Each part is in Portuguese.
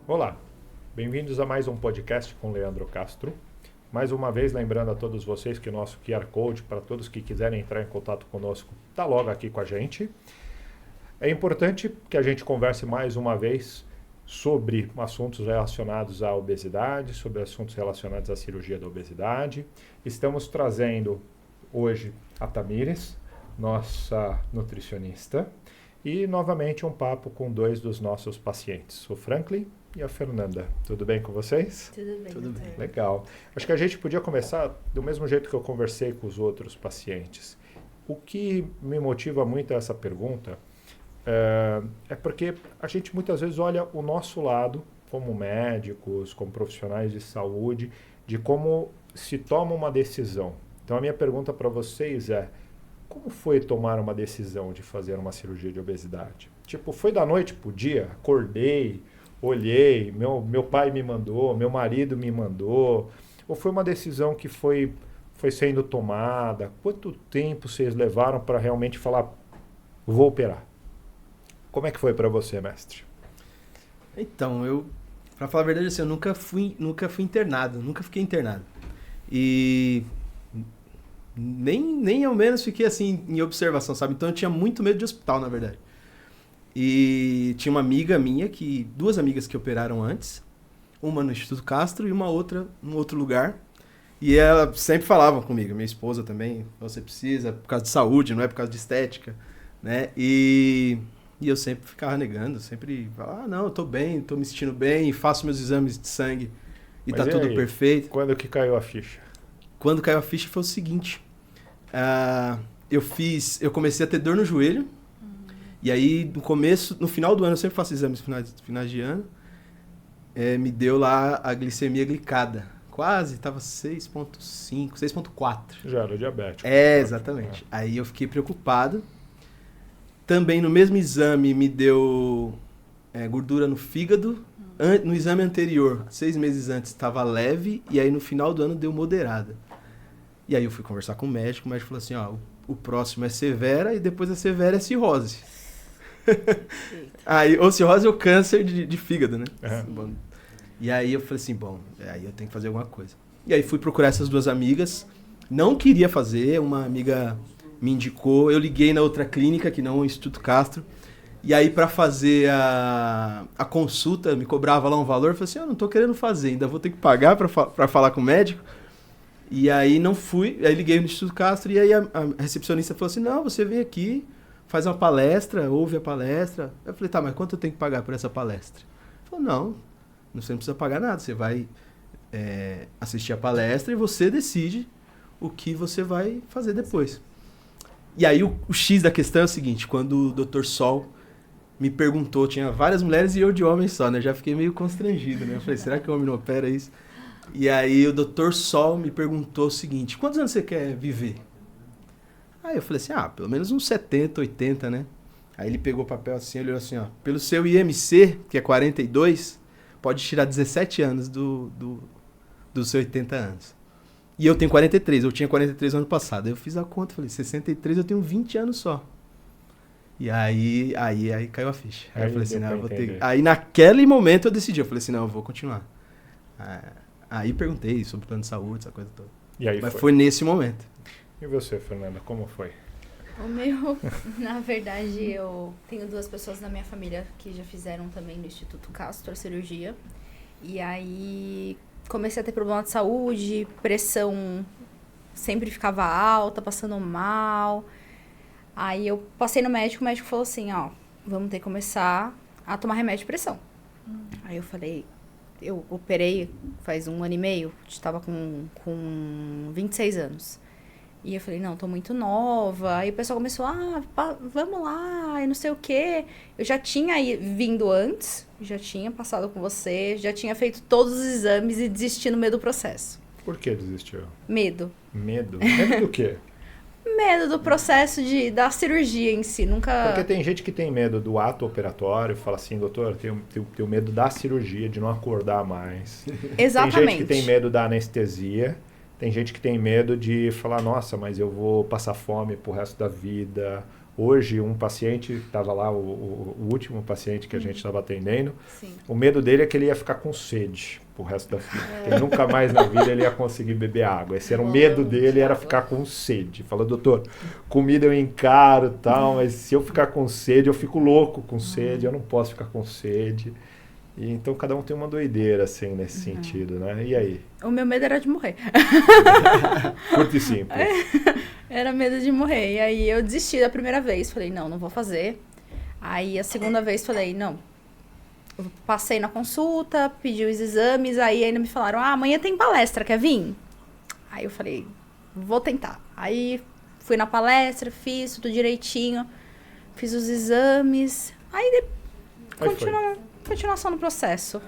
Olá, bem-vindos a mais um podcast com Leandro Castro. Mais uma vez, lembrando a todos vocês que o nosso QR Code, para todos que quiserem entrar em contato conosco, está logo aqui com a gente. É importante que a gente converse mais uma vez sobre assuntos relacionados à obesidade, sobre assuntos relacionados à cirurgia da obesidade. Estamos trazendo hoje a Tamires, nossa nutricionista, e novamente um papo com dois dos nossos pacientes, o Franklin e a Fernanda. Tudo bem com vocês? Tudo bem, Tudo bem. Legal. Acho que a gente podia começar do mesmo jeito que eu conversei com os outros pacientes. O que me motiva muito a essa pergunta é porque a gente muitas vezes olha o nosso lado, como médicos, como profissionais de saúde, de como se toma uma decisão. Então a minha pergunta para vocês é: como foi tomar uma decisão de fazer uma cirurgia de obesidade? Tipo, foi da noite pro dia? Acordei, olhei, meu pai me mandou, meu marido me mandou? Ou foi uma decisão que foi sendo tomada? Quanto tempo vocês levaram para realmente falar, vou operar? Como é que foi para você, mestre? Então, pra falar a verdade, assim, eu nunca fui internado, nunca fiquei internado. E nem ao menos fiquei assim em observação, sabe? Então eu tinha muito medo de hospital, na verdade. E tinha uma amiga minha, duas amigas que operaram antes, uma no Instituto Castro e uma outra em outro lugar. E ela sempre falava comigo, minha esposa também, você precisa, por causa de saúde, não é por causa de estética, né? E eu sempre ficava negando, sempre falava, não, eu tô bem, tô me sentindo bem, faço meus exames de sangue e Mas tá e tudo aí? perfeito. Quando que caiu a ficha? Quando caiu a ficha foi o seguinte, eu comecei a ter dor no joelho, e aí no final do ano, eu sempre faço exames finais de ano, me deu lá a glicemia glicada, quase, tava 6.5, 6.4. Já era diabético. Exatamente. Aí eu fiquei preocupado. Também no mesmo exame me deu gordura no fígado. No exame anterior, 6 meses antes, estava leve. E aí no final do ano deu moderada. E aí eu fui conversar com o médico falou assim, ó, o próximo é severa e depois a severa é cirrose. Aí, ou cirrose ou câncer de fígado, né? Bom, e aí eu falei assim, aí eu tenho que fazer alguma coisa. E aí fui procurar essas duas amigas. Não queria fazer, uma amiga me indicou, eu liguei na outra clínica, que não o Instituto Castro, e aí para fazer a consulta, me cobrava lá um valor, eu falei assim, eu não tô querendo fazer, ainda vou ter que pagar para falar com o médico, e aí não fui, aí liguei no Instituto Castro, e aí a recepcionista falou assim, não, você vem aqui, faz uma palestra, ouve a palestra. Eu falei, tá, mas quanto eu tenho que pagar por essa palestra? Ele falou, não, você não precisa pagar nada, você vai assistir a palestra e você decide o que você vai fazer depois. E aí o X da questão é o seguinte, quando o Dr. Sol me perguntou, tinha várias mulheres e eu de homem só, né? Eu já fiquei meio constrangido, né? Eu falei, será que o homem não opera isso? E aí o Dr. Sol me perguntou o seguinte, quantos anos você quer viver? Aí eu falei assim, pelo menos uns 70, 80, né? Aí ele pegou o papel assim, olhou assim, ó, pelo seu IMC, que é 42, pode tirar 17 anos dos seus 80 anos. E eu tenho 43, eu tinha 43 ano passado. Aí eu fiz a conta, falei, 63 eu tenho 20 anos só. E aí caiu a ficha. Aí eu falei assim, não, eu vou ter... Aí naquele momento eu decidi, eu falei assim, não, eu vou continuar. Aí perguntei sobre plano de saúde, essa coisa toda. E aí Mas foi nesse momento. E você, Fernanda, como foi? O meu, na verdade, eu tenho duas pessoas na minha família que já fizeram também no Instituto Castro a cirurgia. E aí comecei a ter problema de saúde, pressão sempre ficava alta, passando mal. Aí eu passei no médico, o médico falou assim, ó, vamos ter que começar a tomar remédio de pressão. Aí eu falei, eu operei faz 1 ano e meio, estava com 26 anos. E eu falei, não, tô muito nova. Aí o pessoal começou, vamos lá, e não sei o quê. Eu já tinha vindo antes, já tinha passado com você, já tinha feito todos os exames e desisti no meio do processo. Por que desistiu? Medo. Medo? Medo do quê? Medo do processo da cirurgia em si, nunca... Porque tem gente que tem medo do ato operatório, fala assim, doutor, tenho medo da cirurgia, de não acordar mais. Exatamente. Tem gente que tem medo da anestesia, tem gente que tem medo de falar, nossa, mas eu vou passar fome pro resto da vida, Hoje, um paciente, estava lá, o último paciente que a gente estava atendendo, Sim. o medo dele é que ele ia ficar com sede pro resto da vida. Que nunca mais na vida ele ia conseguir beber água. Esse era o medo dele, era ficar com sede. Fala, doutor, comida eu encaro e tal, mas se eu ficar com sede, eu fico louco com sede, eu não posso ficar com sede. E, então cada um tem uma doideira, assim, nesse sentido, né? E aí? O meu medo era de morrer. Curto e simples. Era medo de morrer. E aí eu desisti da primeira vez. Falei, não vou fazer. Aí a segunda vez falei, não. Eu passei na consulta, pedi os exames, aí ainda me falaram, amanhã tem palestra, quer vir? Aí eu falei, vou tentar. Aí fui na palestra, fiz tudo direitinho, fiz os exames, aí continuação no processo.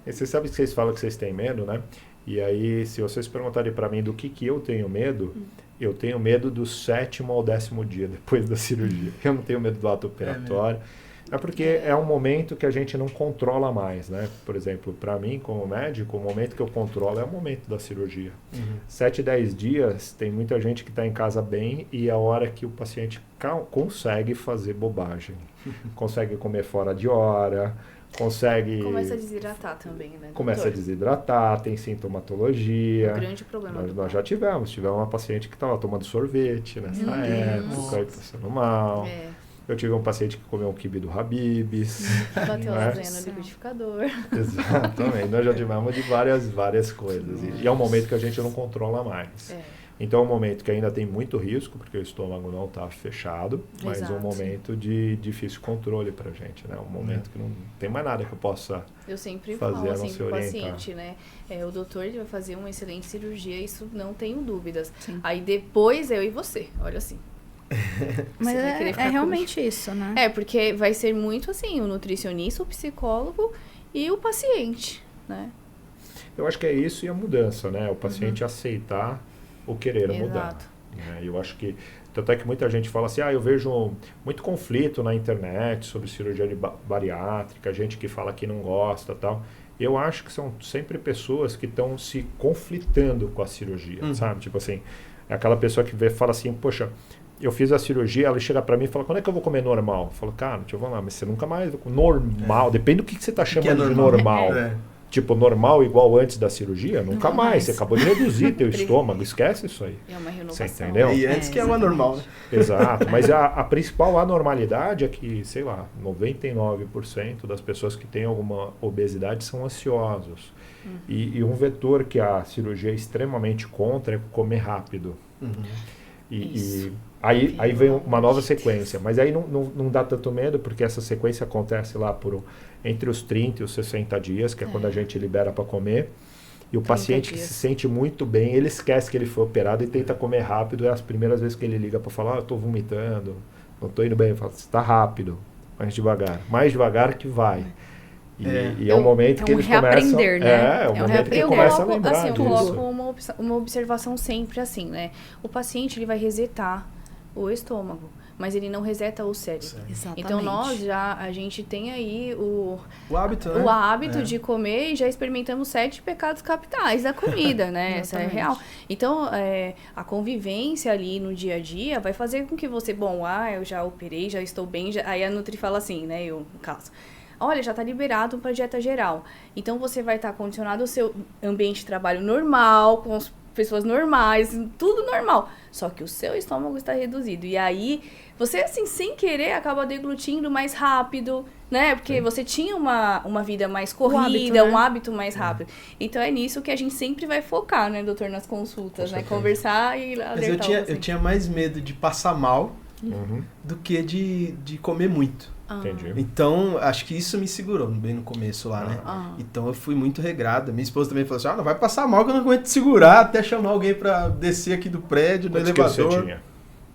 E você sabe que vocês falam que vocês têm medo, né? E aí, se vocês perguntarem para mim do que eu tenho medo, eu tenho medo do 7º ao 10º dia depois da cirurgia. Eu não tenho medo do ato operatório. É porque é um momento que a gente não controla mais, né? Por exemplo, para mim, como médico, o momento que eu controlo é o momento da cirurgia. 7, 10 dias, tem muita gente que está em casa bem e é a hora que o paciente consegue fazer bobagem. Consegue comer fora de hora, consegue... Começa a desidratar também, né? Começa doutor? a desidratar, tem sintomatologia. Um grande problema. Nós já tivemos uma paciente que estava tomando sorvete nessa época e passando mal. Eu tive um paciente que comeu um quibe do Habib's. Bateu né? lasanha no liquidificador. Exatamente. Nós já tivemos de várias coisas. E é um momento que a gente não controla mais. Então é um momento que ainda tem muito risco, porque o estômago não está fechado, mas é um momento de difícil controle para a gente, né? Um momento que não tem mais nada que eu possa Eu sempre fazer falo a assim não se pro orientar. paciente, né? O doutor ele vai fazer uma excelente cirurgia, isso não tenho dúvidas. Sim. Aí depois eu e você, olha assim. Mas Você vai querer é ficar realmente isso, né? Porque vai ser muito assim, o nutricionista, o psicólogo e o paciente, né? Eu acho que é isso e a mudança, né? O paciente aceitar o querer mudar. Exato. Né? Eu acho que, tanto é que muita gente fala assim, eu vejo muito conflito na internet sobre cirurgia de bariátrica, gente que fala que não gosta e tal. Eu acho que são sempre pessoas que estão se conflitando com a cirurgia, sabe? Tipo assim, é aquela pessoa que fala assim, poxa, eu fiz a cirurgia, ela chega pra mim e fala, quando é que eu vou comer normal? Eu falo, cara, deixa eu falar, mas você nunca mais... Normal, depende do que você tá chamando de normal. Tipo, normal igual antes da cirurgia? Nunca mais. Você acabou de reduzir teu estômago, esquece isso aí. É uma renovação. Você entendeu? E antes que é o anormal, né? Exato, mas a principal anormalidade é que, sei lá, 99% das pessoas que têm alguma obesidade são ansiosos. E um vetor que a cirurgia é extremamente contra é comer rápido. E aí vem uma nova sequência, mas aí não dá tanto medo, porque essa sequência acontece lá entre os 30 e os 60 dias, que é quando a gente libera para comer. E o paciente que se sente muito bem, ele esquece que ele foi operado e tenta comer rápido. É as primeiras vezes que ele liga para falar, eu estou vomitando, não estou indo bem. Eu falo, você está rápido, mais devagar que vai. E é um momento que eles começam... né? É um momento que começa a lembrar assim, eu disso. coloco uma observação sempre assim, né? O paciente ele vai resetar o estômago, mas ele não reseta o cérebro. Exatamente. Então a gente tem aí o hábito, né? O hábito de comer e já experimentamos 7 pecados capitais da comida, né? Essa é real. Então, a convivência ali no dia a dia vai fazer com que você, eu já operei, já estou bem, aí a Nutri fala assim, né? Eu, no caso, olha, já está liberado para dieta geral. Então, você vai estar condicionado ao seu ambiente de trabalho normal, com as pessoas normais, tudo normal. Só que o seu estômago está reduzido. E aí, você, assim, sem querer, acaba deglutindo mais rápido, né? Porque você tinha uma vida mais corrida, um hábito mais rápido. Então, é nisso que a gente sempre vai focar, né, doutor, nas consultas, né? Conversar e alertar. Mas eu tinha mais medo de passar mal do que de comer muito. Entendi. Então, acho que isso me segurou bem no começo lá, né? Então, eu fui muito regrada. Minha esposa também falou assim, não vai passar mal que eu não aguento segurar até chamar alguem pra descer aqui do prédio, no elevador. Você tinha?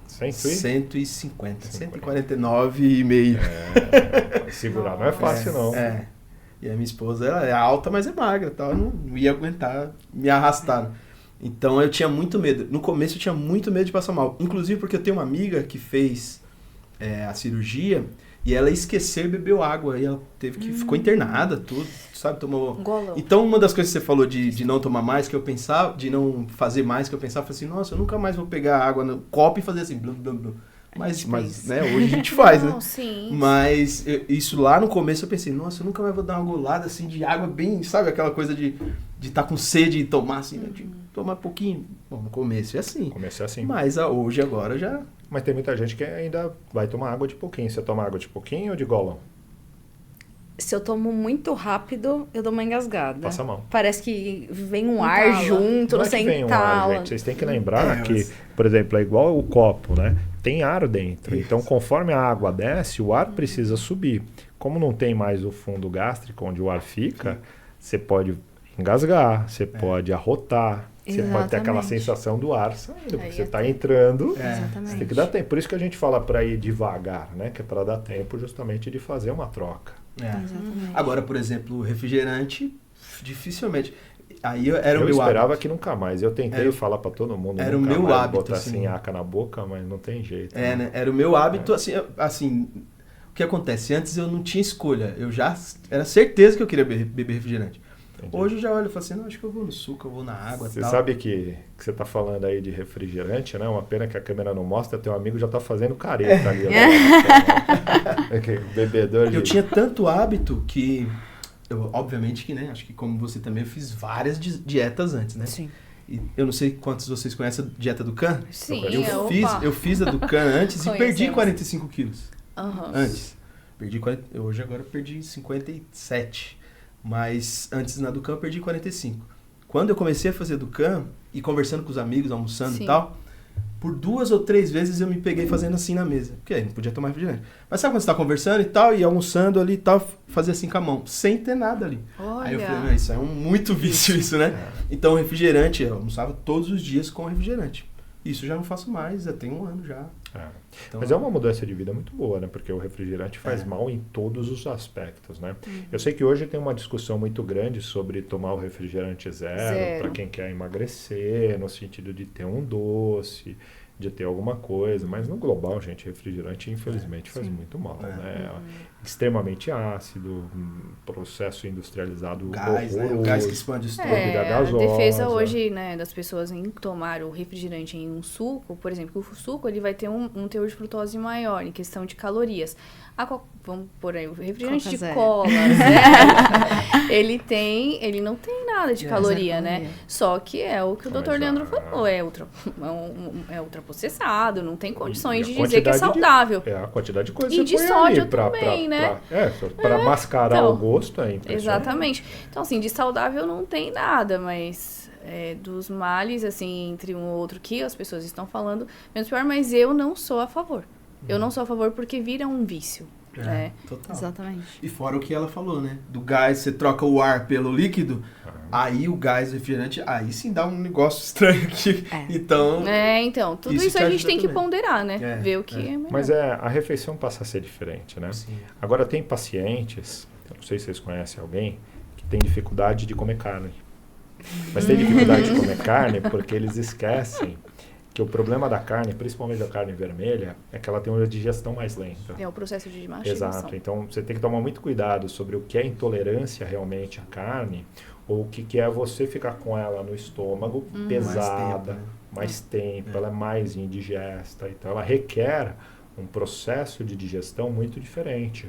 150, 149,5. Segurar não é fácil, não. E a minha esposa, ela é alta, mas é magra, tal. Eu não ia aguentar me arrastar. Então, eu tinha muito medo. No começo, eu tinha muito medo de passar mal. Inclusive, porque eu tenho uma amiga que fez a cirurgia... E ela esqueceu e bebeu água. E ela teve que... Ficou internada, tudo, sabe? Tomou... Golão. Então, uma das coisas que você falou de não tomar mais, que eu pensava... De não fazer mais, que eu pensava... Falei assim, nossa, eu nunca mais vou pegar água no copo e fazer assim... Blum, blum, blum. Mas né, hoje a gente faz, né? Sim. Mas isso lá no começo eu pensei, nossa, eu nunca mais vou dar uma golada assim de água bem, sabe? Aquela coisa de estar com sede e tomar assim, né? De tomar pouquinho. Bom, no começo é assim. Começo é assim. Mas hoje, agora já... Mas tem muita gente que ainda vai tomar água de pouquinho. Você toma água de pouquinho ou de golão? Se eu tomo muito rápido, eu dou uma engasgada. Passa a mão. Parece que vem um Entala. ar junto, Não não é que sei, vem um ar, entala. gente. Vocês têm que lembrar que, mas- por exemplo, é igual o copo, né? Tem ar dentro. Então, conforme a água desce, o ar precisa subir. Como não tem mais o fundo gástrico, onde o ar fica, você pode engasgar, você pode arrotar, você pode ter aquela Exatamente. sensação do ar saindo, porque Aí você é está entrando. Você Exatamente. tem que dar tempo. Por isso que a gente fala para ir devagar, né? Que é para dar tempo justamente de fazer uma troca. Exatamente. Agora, por exemplo, o refrigerante, dificilmente. Aí era o Eu meu esperava hábito. que nunca mais. Eu tentei Era- falar para todo mundo. era o nunca meu mais hábito, botar assim assim. aca na boca, mas não tem jeito. Né? Era o meu hábito, assim, o que acontece? Antes eu não tinha escolha, eu já era certeza que eu queria beber refrigerante. Entendi. Hoje eu já olho e falo assim, não, acho que eu vou no suco, eu vou na água e Você tal. sabe que você tá falando aí de refrigerante, né? Uma pena que a câmera não mostra, teu amigo já tá fazendo careta ali. Bebedor de... Eu tinha tanto hábito que, obviamente que, né, acho que como você também, eu fiz várias dietas antes, né? Sim. E eu não sei quantos de vocês conhecem a dieta do Can. Sim, Eu fiz a do Can antes e perdi Conhecemos. 45 quilos. Aham. Antes. Perdi 40, hoje agora eu perdi 57. Mas antes na Ducan eu perdi 45. Quando eu comecei a fazer Ducan e conversando com os amigos, almoçando Sim. e tal, por 2 ou 3 vezes eu me peguei fazendo assim na mesa. Porque aí não podia tomar refrigerante. Mas sabe quando você tá conversando e tal, e almoçando ali e tal, fazia assim com a mão, sem ter nada ali. Aí eu falei, Olha. não, isso é muito vício isso, né? Então refrigerante, eu almoçava todos os dias com refrigerante. Isso eu já não faço mais, já tem um ano já. É. Então, Mas é uma mudança de vida muito boa, né? Porque o refrigerante faz mal em todos os aspectos, né? Eu sei que hoje tem uma discussão muito grande sobre tomar o refrigerante zero. Para quem quer emagrecer, no sentido de ter um doce, de ter alguma coisa. Mas no global, gente, refrigerante infelizmente faz muito mal, né? Extremamente ácido, processo industrializado gás, né? O horroroso. gás que expande isso tudo. Bebida A gasosa. defesa hoje, né, das pessoas em tomar o refrigerante em um suco, por exemplo, o suco ele vai ter um teor de frutose maior em questão de calorias. Vamos por aí, o refrigerante Coca de zero. cola, zero, ele não tem nada de É, caloria, né? caloria. Só que é o que o Mas Dr. Leandro a- falou, é ultraprocessado, não tem condições E de a dizer que é quantidade de- saudável. É a quantidade de coisa E que de você põe ali sódio também, né? Para mascarar então. o gosto é impressionante. Exatamente. Então, assim, de saudável não tem nada, mas dos males, assim, entre um ou outro que as pessoas estão falando, menos pior, mas eu não sou a favor. Eu não sou a favor porque vira um vício, né? Total. Exatamente. E fora o que ela falou, né? Do gás, você troca o ar pelo líquido, aí o gás refrigerante, aí sim dá um negócio estranho aqui. É. Então, Então, tudo Isso isso te a gente ajuda tem que também. ponderar, né? É, Ver o que é melhor. Mas a refeição passa a ser diferente, né? sim. Agora tem pacientes, eu não sei se vocês conhecem alguém, que tem dificuldade de comer carne. Mas tem dificuldade de comer carne porque eles esquecem que o problema da carne, principalmente da carne vermelha, é que ela tem uma digestão mais lenta. É o processo de mastigação. Exato. Então você tem que tomar muito cuidado sobre o que é intolerância realmente à carne ou o que é você ficar com ela no estômago pesada, mais tempo, ela é mais indigesta. Então ela requer um processo de digestão muito diferente.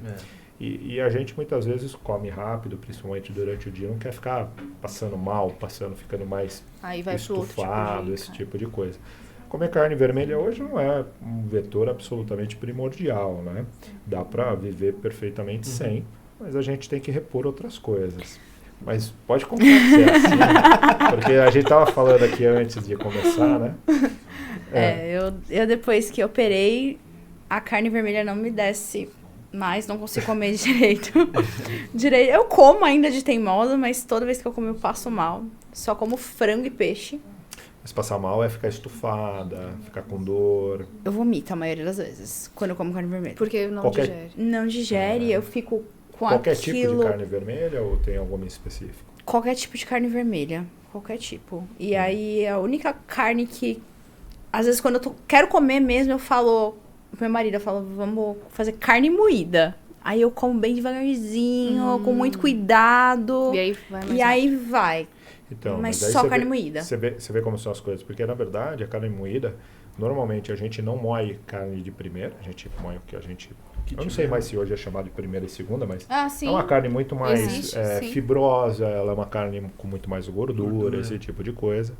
E a gente muitas vezes come rápido, principalmente durante o dia, não quer ficar passando mal, ficando mais Aí vai pro outro estufado, tipo de esse tipo de coisa. Comer carne vermelha hoje não é um vetor absolutamente primordial, né? Dá para viver perfeitamente sem, mas a gente tem que repor outras coisas. Mas pode contar que ser assim, porque a gente tava falando aqui antes de começar, né? Eu depois que operei, a carne vermelha não me desce mais, não consigo comer direito. Eu como ainda de teimosa, mas toda vez que eu como eu passo mal. Só como frango e peixe. Mas passar mal é ficar estufada, ficar com dor. Eu vomito a maioria das vezes, quando eu como carne vermelha. Porque não Qualquer- digere. Não digere, eu fico com Qualquer aquilo... tipo de carne vermelha ou tem alguma em específico? Qualquer tipo de carne vermelha. Qualquer tipo. E aí, a única carne que... Às vezes, quando eu quero comer mesmo, eu falo... Meu marido fala, vamos fazer carne moída. Aí eu como bem devagarzinho, com muito cuidado. E aí vai mais E aí vai. Então, Mas aí só você carne vê- moída. Você vê como são as coisas. Porque, na verdade, a carne moída, Normalmente a gente não moe carne de primeira, a gente moe o que a gente... Eu não sei mais se hoje é chamado de primeira e segunda, mas sim. é uma carne muito mais Existe, sim. fibrosa, ela é uma carne com muito mais gordura, esse tipo de coisa.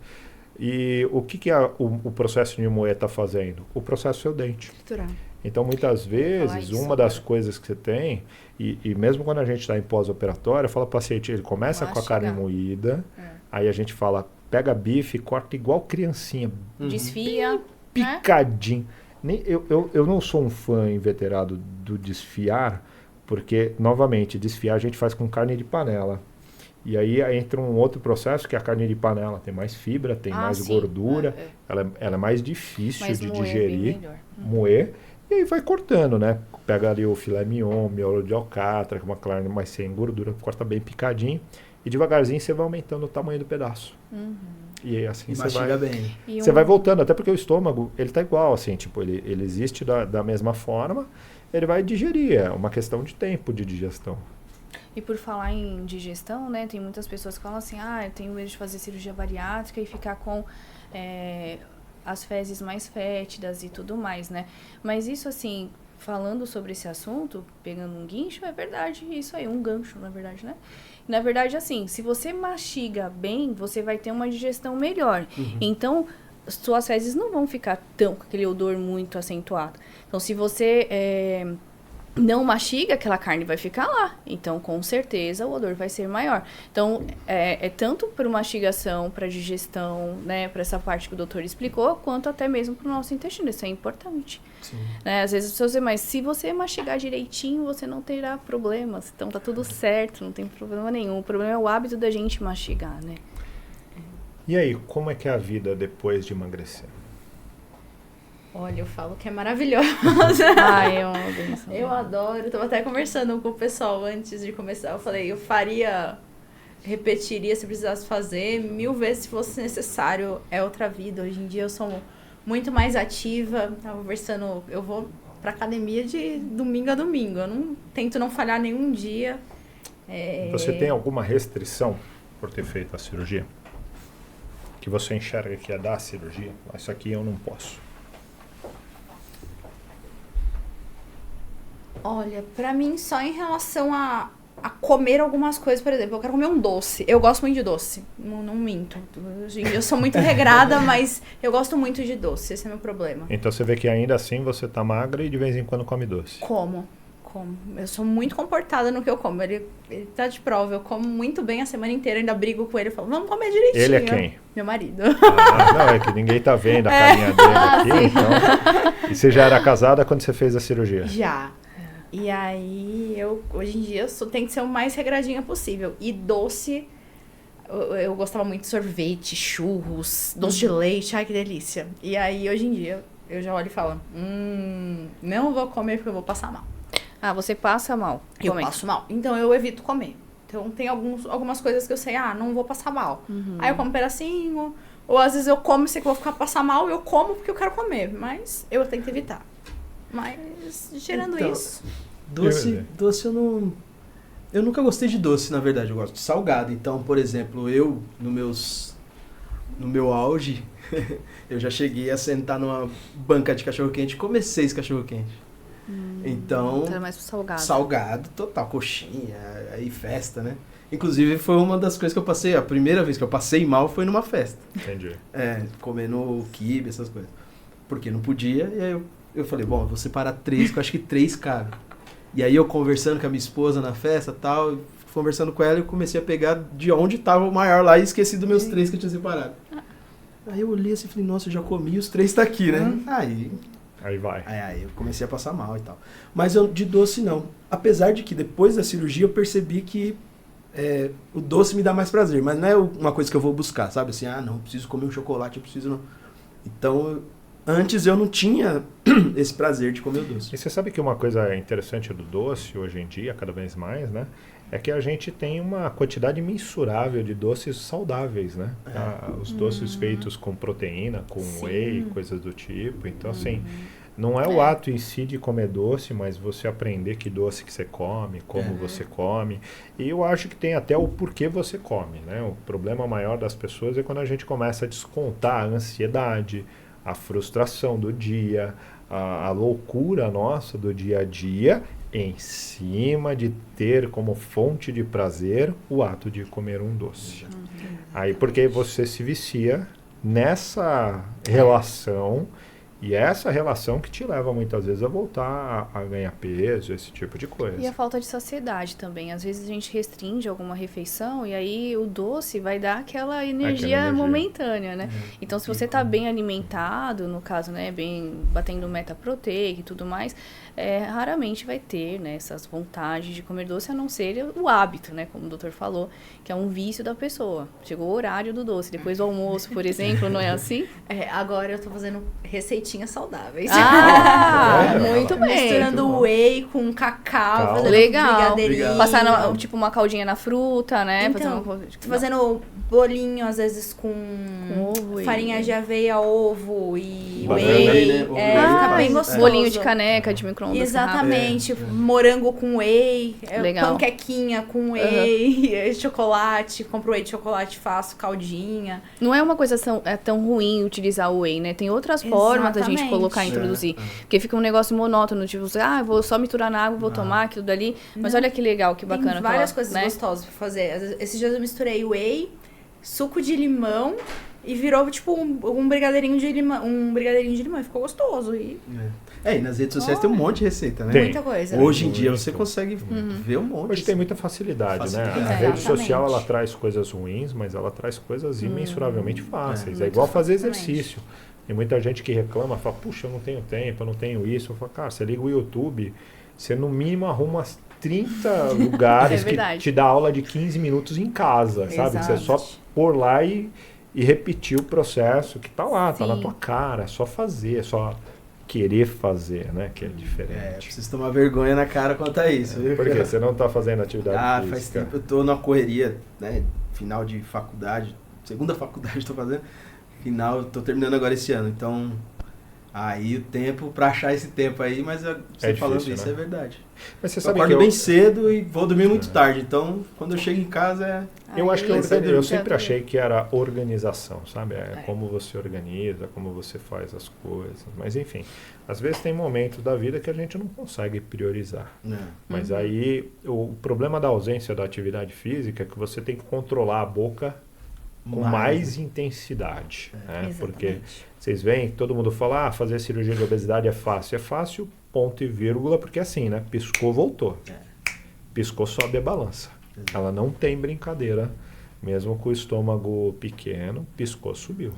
E o que o processo de moer está fazendo? O processo é o dente. Triturar. Então, muitas vezes, uma das coisas que você tem, e mesmo quando a gente está em pós-operatório, fala para o paciente, ele começa com a carne moída, aí a gente fala, pega bife, corta igual criancinha. Desfia. Picadinho. Eu não sou um fã inveterado do desfiar, porque, novamente, desfiar a gente faz com carne de panela. E aí entra um outro processo, que a carne de panela tem mais fibra, tem mais gordura, ela é mais difícil de digerir, moer, e aí vai cortando, né? Pega ali o filé mignon, miolo de alcatra, que é uma carne mais sem gordura, corta bem picadinho, e devagarzinho você vai aumentando o tamanho do pedaço. E assim você vai, bem. Você vai voltando, até porque o estômago, ele tá igual, assim, tipo, ele existe da mesma forma, ele vai digerir, é uma questão de tempo de digestão. E por falar em digestão, né, tem muitas pessoas que falam assim, eu tenho medo de fazer cirurgia bariátrica e ficar com as fezes mais fétidas e tudo mais, né? Mas isso, assim, falando sobre esse assunto, pegando um guincho, é verdade, isso aí, um gancho, na verdade, né? Na verdade, assim, se você mastiga bem, você vai ter uma digestão melhor. Então, suas fezes não vão ficar com aquele odor muito acentuado. Então, se você não mastiga, aquela carne vai ficar lá. Então, com certeza, o odor vai ser maior. Então, é tanto para mastigação, para digestão, né, para essa parte que o doutor explicou, quanto até mesmo para o nosso intestino. Isso é importante. Né? Às vezes as pessoas dizem, mas se você mastigar direitinho, você não terá problemas. Então, tá tudo certo, não tem problema nenhum. O problema é o hábito da gente mastigar, né? E aí, como é que é a vida depois de emagrecer? Olha, eu falo que é maravilhosa. É uma benção. Eu adoro. Eu tava até conversando com o pessoal antes de começar. Eu falei, repetiria se precisasse fazer 1000 vezes se fosse necessário. É outra vida. Hoje em dia eu sou muito mais ativa. Tava conversando, eu vou pra academia de domingo a domingo. Eu tento não falhar nenhum dia. Você tem alguma restrição por ter feito a cirurgia? Que você enxerga que é da cirurgia? Isso aqui eu não posso. Olha, pra mim, só em relação a comer algumas coisas, por exemplo, eu quero comer um doce. Eu gosto muito de doce, não minto. Eu sou muito regrada, mas eu gosto muito de doce, esse é meu problema. Então você vê que ainda assim você tá magra e de vez em quando come doce. Como. Eu sou muito comportada no que eu como. Ele tá de prova, eu como muito bem a semana inteira, ainda brigo com ele, eu falo, vamos comer direitinho. Ele é quem? Meu marido. Não, é que ninguém tá vendo a carinha dele aqui, então... E você já era casada quando você fez a cirurgia? Já. E aí, hoje em dia, tenho que ser o mais regradinha possível. E doce, eu gostava muito de sorvete, churros, doce de leite, ai que delícia. E aí, hoje em dia, eu já olho e falo, não vou comer porque eu vou passar mal. Você passa mal? Eu passo mal, então eu evito comer. Então tem algumas coisas que eu sei, não vou passar mal. Aí eu como um pedacinho, ou às vezes eu como e sei que eu vou passar mal, eu como porque eu quero comer, mas eu tento evitar. Mas, tirando isso... Doce eu nunca gostei de doce, na verdade. Eu gosto de salgado. Então, por exemplo, no meu auge, eu já cheguei a sentar numa banca de cachorro-quente e comer 6 cachorro-quente. Então... Era mais pro salgado. Salgado, total. Coxinha, aí festa, né? Inclusive, foi uma das coisas que eu passei... A primeira vez que eu passei mal foi numa festa. Entendi. Comendo quibe, essas coisas. Porque não podia, e aí eu falei, bom, eu vou separar 3, que eu acho que 3 cabe. E aí eu conversando com a minha esposa na festa e tal, conversando com ela, eu comecei a pegar de onde estava o maior lá e esqueci dos meus 3 que eu tinha separado. Aí eu olhei assim e falei, nossa, eu já comi, os 3 tá aqui, né? Aí vai. Aí eu comecei a passar mal e tal. Mas eu de doce não. Apesar de que depois da cirurgia eu percebi que o doce me dá mais prazer, mas não é uma coisa que eu vou buscar, sabe? Assim, não, eu preciso comer um chocolate, eu preciso... Não. Então... Antes eu não tinha esse prazer de comer o doce. E você sabe que uma coisa interessante do doce, hoje em dia, cada vez mais, né? É que a gente tem uma quantidade imensurável de doces saudáveis, né? Os doces feitos com proteína, com whey, coisas do tipo. Então, assim, não é o ato em si de comer doce, mas você aprender que doce que você come, como você come. E eu acho que tem até o porquê você come, né? O problema maior das pessoas é quando a gente começa a descontar a ansiedade, a frustração do dia, a loucura nossa do dia a dia, em cima de ter como fonte de prazer o ato de comer um doce. Aí porque você se vicia nessa relação, e é essa relação que te leva muitas vezes a voltar a ganhar peso, esse tipo de coisa. E a falta de saciedade também. Às vezes a gente restringe alguma refeição e aí o doce vai dar aquela energia momentânea, né? Então, se você tá bem alimentado, no caso, né, bem batendo meta proteica e tudo mais, raramente vai ter, né, essas vontades de comer doce, a não ser o hábito, né, como o doutor falou, que é um vício da pessoa. Chegou o horário do doce, depois do almoço, por exemplo, não é assim? Agora eu tô fazendo receitinhas saudáveis. Muito bem. Misturando whey com cacau, fazendo legal. brigadeirinho. Passar tipo uma caldinha na fruta, né? Então, tô fazendo bolinho, às vezes com ovo farinha de aveia, ovo e Banana, whey. né? Fica bem gostoso. Bolinho de caneca, de micro-ondas. Exatamente. Morango com whey, Legal. panquequinha com whey, chocolate. Compro whey de chocolate, faço caldinha. Não é uma coisa tão ruim utilizar o whey, né? Tem outras formas da gente colocar e introduzir. Porque fica um negócio monótono, tipo, vou só misturar na água, vou tomar aquilo dali. Mas olha que legal, que bacana. Tem várias coisas gostosas pra fazer. Esses dias eu misturei whey, suco de limão e virou tipo um brigadeirinho de limão. Um brigadeirinho de limão e ficou gostoso. E nas redes sociais tem um monte de receita, né? Tem. muita coisa. Hoje em dia você consegue ver um monte. Hoje tem muita facilidade, né? A Exatamente. rede social, ela traz coisas ruins, mas ela traz coisas imensuravelmente fáceis. É igual fazer exercício. Tem muita gente que reclama, fala, puxa, eu não tenho tempo, eu não tenho isso. Eu falo, cara, você liga o YouTube, você no mínimo arruma umas 30 lugares que te dá aula de 15 minutos em casa, sabe? Que você é só pôr lá e repetir o processo que tá lá, tá na tua cara, é só fazer, é só querer fazer, né? Que é diferente. Preciso tomar vergonha na cara quanto a isso. Por quê? Você não tá fazendo atividade física? Faz tempo, eu tô numa correria, né? Final de faculdade, segunda faculdade tô fazendo, final, tô terminando agora esse ano, então aí o tempo, pra achar esse tempo aí, mas você falando difícil, isso, né? é verdade. Mas você Eu sabe acordo que bem cedo e vou dormir muito tarde, então quando eu chego em casa eu acho que eu sempre também. achei que era organização, sabe? Como você organiza, como você faz as coisas. Mas enfim, às vezes tem momentos da vida que a gente não consegue priorizar. Mas aí o problema da ausência da atividade física é que você tem que controlar a boca com mais intensidade. Né? Porque vocês veem, todo mundo fala, fazer cirurgia de obesidade é fácil. É fácil, ponto e vírgula, porque assim, né? Piscou, voltou. Piscou, sobe a balança. Ela não tem brincadeira, mesmo com o estômago pequeno, piscou, subiu.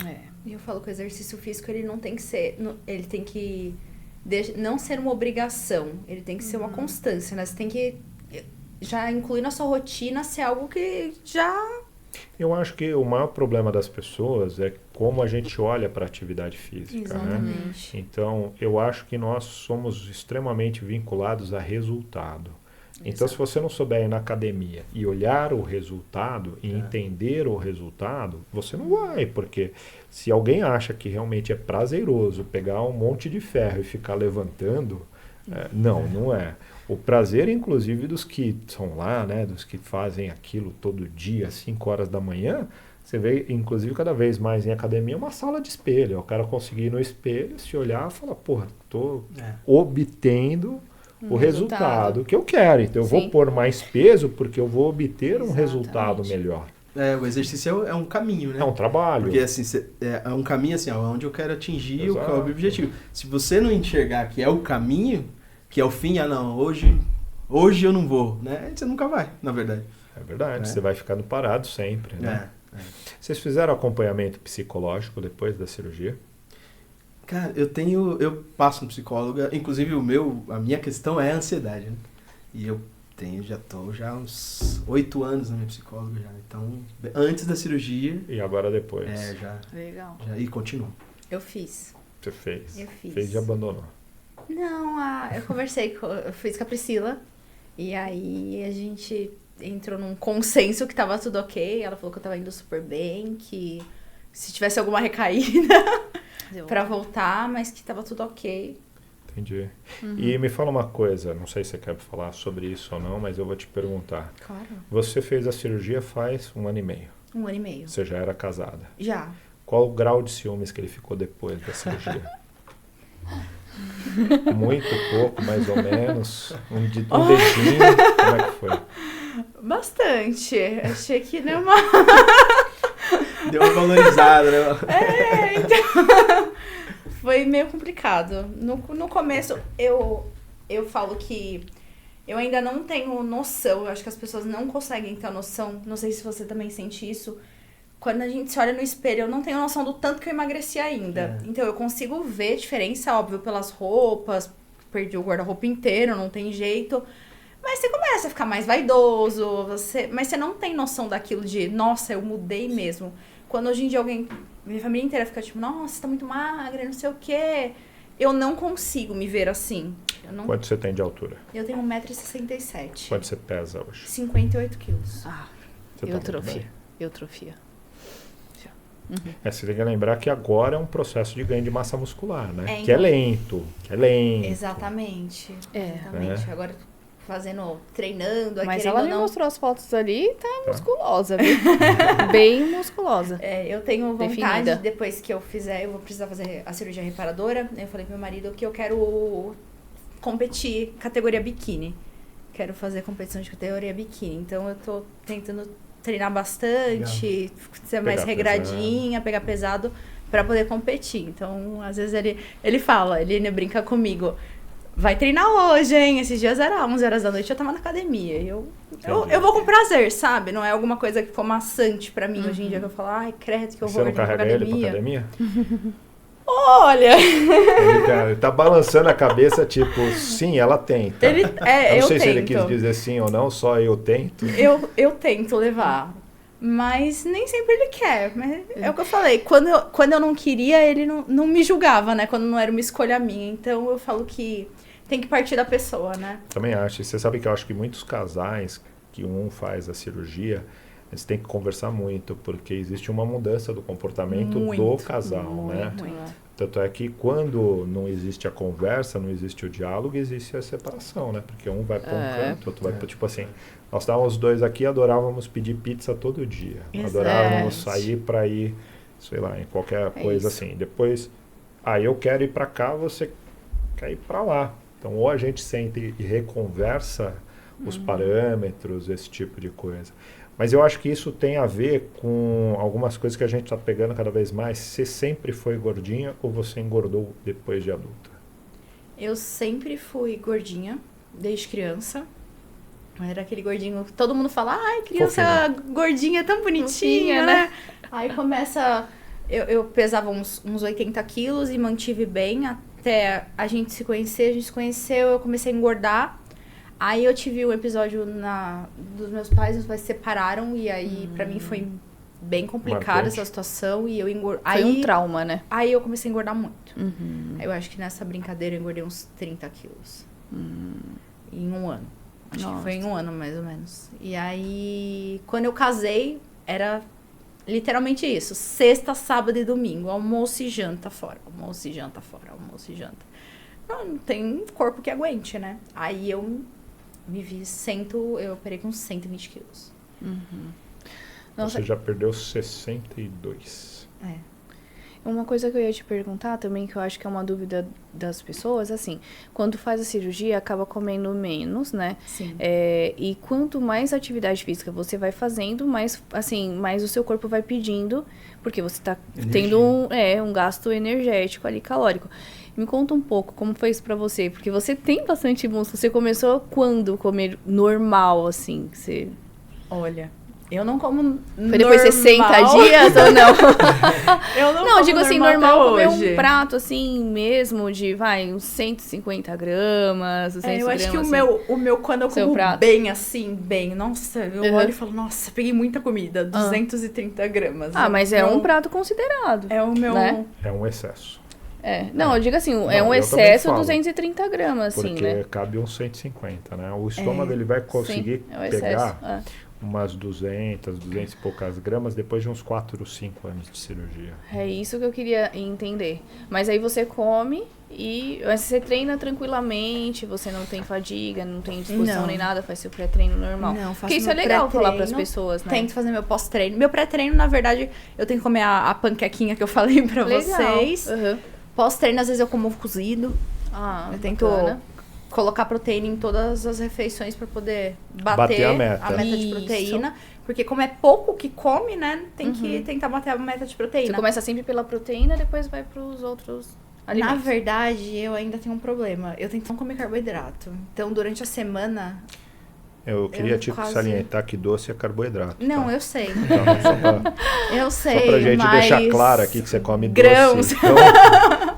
E eu falo que o exercício físico, ele não tem que ser, ele tem que não ser uma obrigação, ele tem que ser uma constância, né? Você tem que já incluir na sua rotina ser algo que já... Eu acho que o maior problema das pessoas é como a gente olha para a atividade física. Exatamente. Né? Então, eu acho que nós somos extremamente vinculados a resultado. Então, se você não souber ir na academia e olhar o resultado e entender o resultado, você não vai, porque se alguém acha que realmente é prazeroso pegar um monte de ferro e ficar levantando, não é. O prazer, inclusive, dos que são lá, né, dos que fazem aquilo todo dia, às 5 horas da manhã, você vê, inclusive, cada vez mais em academia, uma sala de espelho. O cara conseguir ir no espelho, se olhar e falar, porra, estou obtendo o resultado que eu quero. Então, eu vou pôr mais peso porque eu vou obter um resultado melhor. O exercício é um caminho, né? É um trabalho. Porque assim, é um caminho assim, onde eu quero atingir o objetivo. Se você não enxergar que é o caminho, que é o fim, não, hoje eu não vou, né? Você nunca vai, na verdade. É verdade, você vai ficando parado sempre, né? Vocês fizeram acompanhamento psicológico depois da cirurgia? Cara, eu passo um psicólogo, inclusive a minha questão é a ansiedade, né? E eu já tô uns 8 anos na minha psicóloga já, então antes da cirurgia... E agora depois? Já. Legal. E continua. Eu fiz. Você fez? Eu fiz. Fez e abandonou? Não, eu fiz com a Priscila, e aí a gente entrou num consenso que tava tudo ok, ela falou que eu tava indo super bem, que se tivesse alguma recaída pra voltar, mas que tava tudo ok. Entendi. E me fala uma coisa, não sei se você quer falar sobre isso ou não, mas eu vou te perguntar. Claro. Você fez a cirurgia faz 1 ano e meio. 1 ano e meio. Você já era casada. Já. qual o grau de ciúmes que ele ficou depois da cirurgia? Muito, pouco, mais ou menos? Um dedinho? Como é que foi? Bastante. Achei que não é uma... Deu uma valorizada, né? então... Foi meio complicado. No começo, eu falo que eu ainda não tenho noção. Eu acho que as pessoas não conseguem ter noção. Não sei se você também sente isso. Quando a gente se olha no espelho, eu não tenho noção do tanto que eu emagreci ainda. Então, eu consigo ver diferença, óbvio, pelas roupas. Perdi o guarda-roupa inteiro, não tem jeito. Mas você começa a ficar mais vaidoso. Mas você não tem noção daquilo de, nossa, eu mudei mesmo. Quando hoje em dia minha família inteira fica tipo, nossa, você tá muito magra, não sei o quê. Eu não consigo me ver assim. Quanto você tem de altura? Eu tenho 1,67 m. Quanto você pesa hoje? 58 quilos. Você tá muito bem. Eutrofia. Você tem que lembrar que agora é um processo de ganho de massa muscular, né? Então. Que é lento. Exatamente. Exatamente. Agora eu tô treinando. Mas ela me mostrou as fotos ali, tá musculosa, viu? Bem musculosa. Eu tenho vontade, definida. Depois que eu fizer, eu vou precisar fazer a cirurgia reparadora. Eu falei pro meu marido que eu quero competir categoria biquíni. Quero fazer competição de categoria biquíni. Então eu tô tentando treinar bastante, ser mais regradinha, pegar pesado pra poder competir. Então, às vezes ele fala, ele brinca comigo, vai treinar hoje, hein? Esses dias era 11 horas da noite, eu tava na academia. Eu vou com prazer, sabe? Não é alguma coisa que ficou maçante pra mim hoje em dia, que eu falo, ai, credo, que horror. Você não carrega ele pra academia? Olha! Ele tá balançando a cabeça, tipo, sim, ela tenta. Eu não sei se ele quis dizer sim ou não, só eu tento. Eu tento levar, mas nem sempre ele quer. Mas é o que eu falei, quando eu não queria, ele não me julgava, né? Quando não era uma escolha minha. Então eu falo que tem que partir da pessoa, né? Também acho. E você sabe que eu acho que muitos casais que um faz a cirurgia, eles têm que conversar muito, porque existe uma mudança do comportamento do casal, né? Tanto é que quando não existe a conversa, não existe o diálogo, existe a separação, né? Porque um vai para um canto, outro vai para... Tipo assim, nós estávamos dois aqui, adorávamos pedir pizza todo dia. Exato. Adorávamos sair para ir, sei lá, em qualquer coisa assim. Depois, eu quero ir para cá, você quer ir para lá. Então, ou a gente senta e reconversa os parâmetros, esse tipo de coisa. Mas eu acho que isso tem a ver com algumas coisas que a gente está pegando cada vez mais. Você sempre foi gordinha ou você engordou depois de adulta? Eu sempre fui gordinha, desde criança. Era aquele gordinho que todo mundo fala, ai, criança gordinha, tão bonitinha, né? Aí começa... Eu pesava uns 80 quilos e mantive bem até a gente se conhecer. A gente se conheceu, eu comecei a engordar. Aí eu tive um episódio dos meus pais se separaram e aí pra mim foi bem complicada essa situação e eu engordei. Foi um trauma, né? Aí eu comecei a engordar muito. Aí eu acho que nessa brincadeira eu engordei uns 30 quilos. Em um ano. Acho que foi em um ano, mais ou menos. E aí, quando eu casei, era literalmente isso. Sexta, sábado e domingo. Almoço e janta fora. Almoço e janta fora. Almoço e janta. Não tem um corpo que aguente, né? Aí eu me vi eu operei com 120 quilos. Você já perdeu 62. Uma coisa que eu ia te perguntar também, que eu acho que é uma dúvida das pessoas, assim, quando faz a cirurgia, acaba comendo menos, né? Sim. E quanto mais atividade física você vai fazendo, mais o seu corpo vai pedindo, porque você tá tendo um gasto energético ali, calórico. Me conta um pouco como foi isso pra você, porque você tem bastante músculo. Você começou quando comer normal, assim? Olha, eu não como foi depois de 60 dias ou não? Eu não digo assim, normal comer hoje. Um prato assim mesmo de, uns 150 gramas, 200 eu acho gramas, que assim, o meu quando eu como bem assim, nossa, eu olho e falo, nossa, peguei muita comida, 230 gramas. Mas é um prato considerado. É o meu... Né? É um excesso. Eu digo assim, é um excesso de 230 gramas, assim, porque né? cabe uns 150, né? O estômago, ele vai conseguir pegar... O umas 200 e poucas gramas depois de uns 4 ou 5 anos de cirurgia. É isso que eu queria entender. Mas aí você come e você treina tranquilamente, você não tem fadiga, não tem disposição Não. nem nada, faz seu pré-treino normal. Não, faço Porque isso é meu legal falar pré-treino, pras pessoas, né? Tento fazer meu pós-treino. Meu pré-treino, na verdade, eu tenho que comer a panquequinha que eu falei pra Legal. vocês. Uhum. Pós-treino, às vezes eu como ovo cozido. Ah, Eu tento bacana. colocar proteína em todas as refeições pra poder Bater bater a meta. de Isso. proteína. Porque como é pouco que come, né? Tem que tentar bater a meta de proteína. Você começa sempre pela proteína, depois vai pros outros Na alimentos. verdade, eu ainda tenho um problema. Eu tento não comer carboidrato. Então, durante a semana... Eu queria quase- salientar que doce é carboidrato. Não, tá? eu sei. Então, Eu sei, só pra gente mas... deixar claro aqui que você come grãos. doce. Então,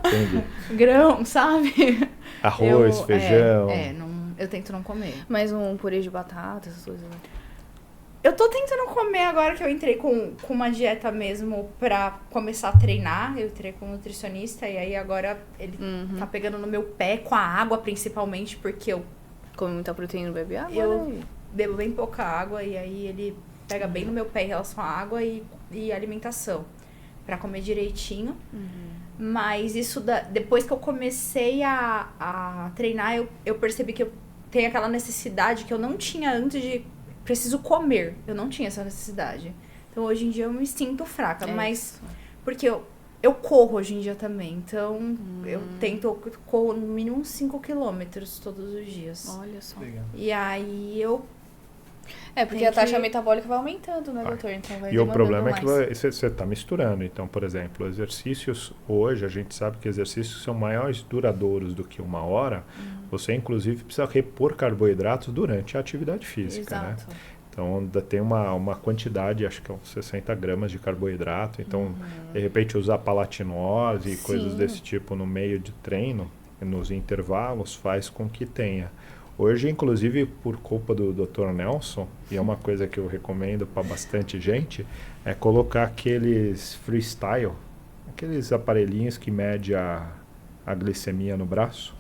entendi. Grão, sabe? Arroz, feijão. Eu tento não comer. Mais um purê de batata, essas coisas. Né? Eu tô tentando comer agora que eu entrei com uma dieta mesmo pra começar a treinar. Eu entrei com um nutricionista e aí agora ele tá pegando no meu pé, com a água principalmente, porque eu Come muita proteína, bebe água, Eu- né? bebo bem pouca água e aí ele pega bem no meu pé em relação à água e alimentação. Pra comer direitinho. Mas isso, depois que eu comecei a treinar, eu percebi que eu tenho aquela necessidade que eu não tinha antes de... Preciso comer. Eu não tinha essa necessidade. Então, hoje em dia, eu me sinto fraca. Mas, porque eu corro hoje em dia também. Então, eu corro no mínimo uns 5 quilômetros todos os dias. Olha só. Legal. E aí, eu... É, porque Tem a taxa que- metabólica vai aumentando, né, Vai. doutor? Então vai E o demandando problema é que mais. você está misturando. Então, por exemplo, exercícios, hoje a gente sabe que exercícios são mais duradouros do que 1 hora. Você, inclusive, precisa repor carboidratos durante a atividade física, né? Exato. Então, ainda tem uma quantidade, acho que é uns 60 gramas de carboidrato. Então, de repente, usar palatinose e coisas Sim. desse tipo no meio de treino, nos intervalos, faz com que tenha. Hoje, inclusive, por culpa do Dr. Nelson, e é uma coisa que eu recomendo para bastante gente, é colocar aqueles freestyle, aqueles aparelhinhos que mede a glicemia no braço,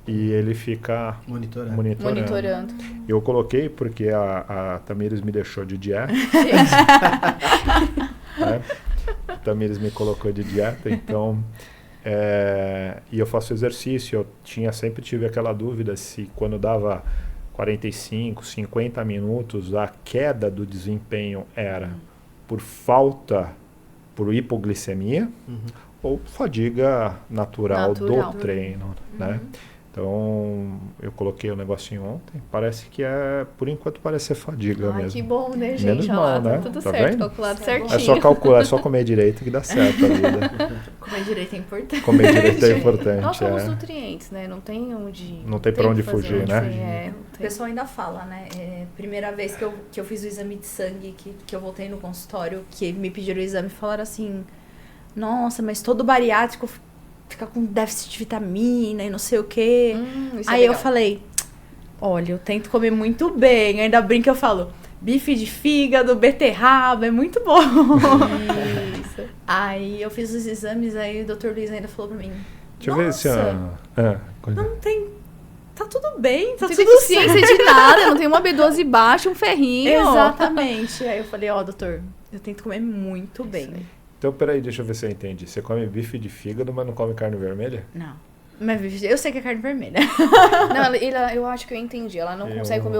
e ele fica Monitorando. Monitorando. Eu coloquei porque a Tamires me deixou de dieta, né? A Tamires me colocou de dieta, então... e eu faço exercício, sempre tive aquela dúvida se quando dava 45, 50 minutos, a queda do desempenho era por hipoglicemia ou fadiga natural Natural. do treino, né? Então, eu coloquei o negocinho ontem, parece que por enquanto parece ser fadiga Ai, mesmo. que bom, né, gente? Menos Olha mal, lá, né? tá tudo Tá certo, vendo? calculado Isso é bom. É certinho. só calcular, é só comer direito que dá certo a vida. Comer direito é importante. Comer direito é importante. Nós somos é. nutrientes, né? Não tem onde... Não tem pra onde o que fazer, fugir, não né? tem, O não tem. pessoal ainda fala, né? Primeira vez que eu fiz o exame de sangue, que eu voltei no consultório, que me pediram o exame, falaram assim: nossa, mas todo bariátrico fica com déficit de vitamina e não sei o quê. Isso é Aí eu legal. falei: olha, eu tento comer muito bem. Ainda brinco, eu falo: bife de fígado, beterraba, é muito bom. Isso. Aí eu fiz os exames, aí o Dr. Luiz ainda falou pra mim: Deixa eu ver se não tem. Tá tudo bem, tá Não tem tudo deficiência de nada, não tem uma B12 baixa, um ferrinho. Exatamente. Aí eu falei, doutor, eu tento comer muito bem. Então, peraí, deixa eu ver se eu entendi. Você come bife de fígado, mas não come carne vermelha? Não. Mas eu sei que é carne vermelha. Não, eu acho que eu entendi. Ela não Eu- consegue comer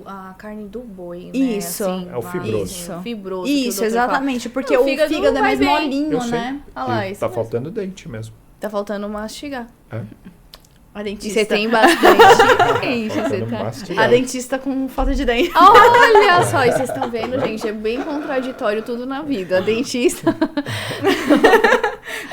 a carne do boi, né? Isso. É o fibroso. Isso. Fibroso. que o Isso, doutor fala. exatamente. Porque Não, o fígado é vai mais bem. molinho, Eu sei. né? Ah lá, E isso tá mesmo. faltando dente mesmo. Tá faltando mastigar. É? A E dentista. você tem bastante gente, você Faltando tá... mastigar. A dentista com falta de dente. Olha só, e vocês estão vendo, gente, é bem contraditório tudo na vida. A dentista...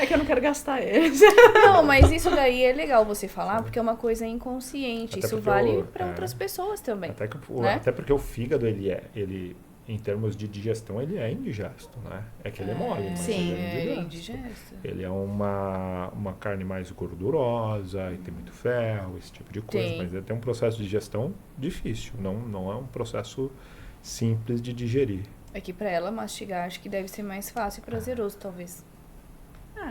É que eu não quero gastar eles. Não, mas isso daí é legal você falar, porque é uma coisa inconsciente. Até Isso porque vale o- pra outras pessoas também. Até, até porque o fígado, ele em termos de digestão, ele é indigesto, né? É que ele é mole, mas sim, ele é indigesto. indigesto. Ele é uma carne mais gordurosa e tem muito ferro, esse tipo de coisa. Tem. Mas ele tem um processo de digestão difícil. Não é um processo simples de digerir. É que pra ela mastigar, acho que deve ser mais fácil e prazeroso, talvez.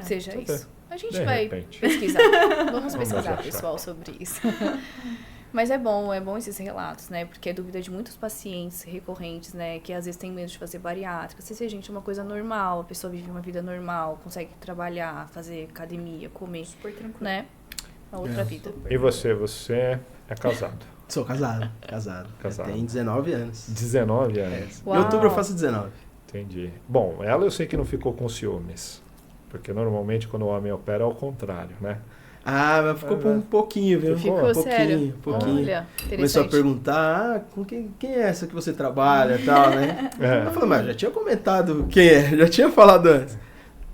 Seja tudo isso. A gente De vai repente. pesquisar. Vamos pesquisar, achar. pessoal, sobre isso. Mas é bom esses relatos, né? Porque é dúvida de muitos pacientes recorrentes, né? Que às vezes tem medo de fazer bariátrica. Se gente é uma coisa normal, a pessoa vive uma vida normal, consegue trabalhar, fazer academia, comer, Super tranquilo. né? Uma outra vida. E você é casado? Sou casado. Casado. Tem 19 anos. 19 anos. Em outubro eu faço 19. Entendi. Bom, ela eu sei que não ficou com ciúmes. Porque normalmente quando o homem opera é ao contrário, né? Ah, mas ficou por um pouquinho, viu? Ficou sério? Pouquinho. Olha, Começou a interessante. perguntar, com quem é essa que você trabalha e tal, né? É. Eu falei, mas já tinha comentado quem é, já tinha falado antes.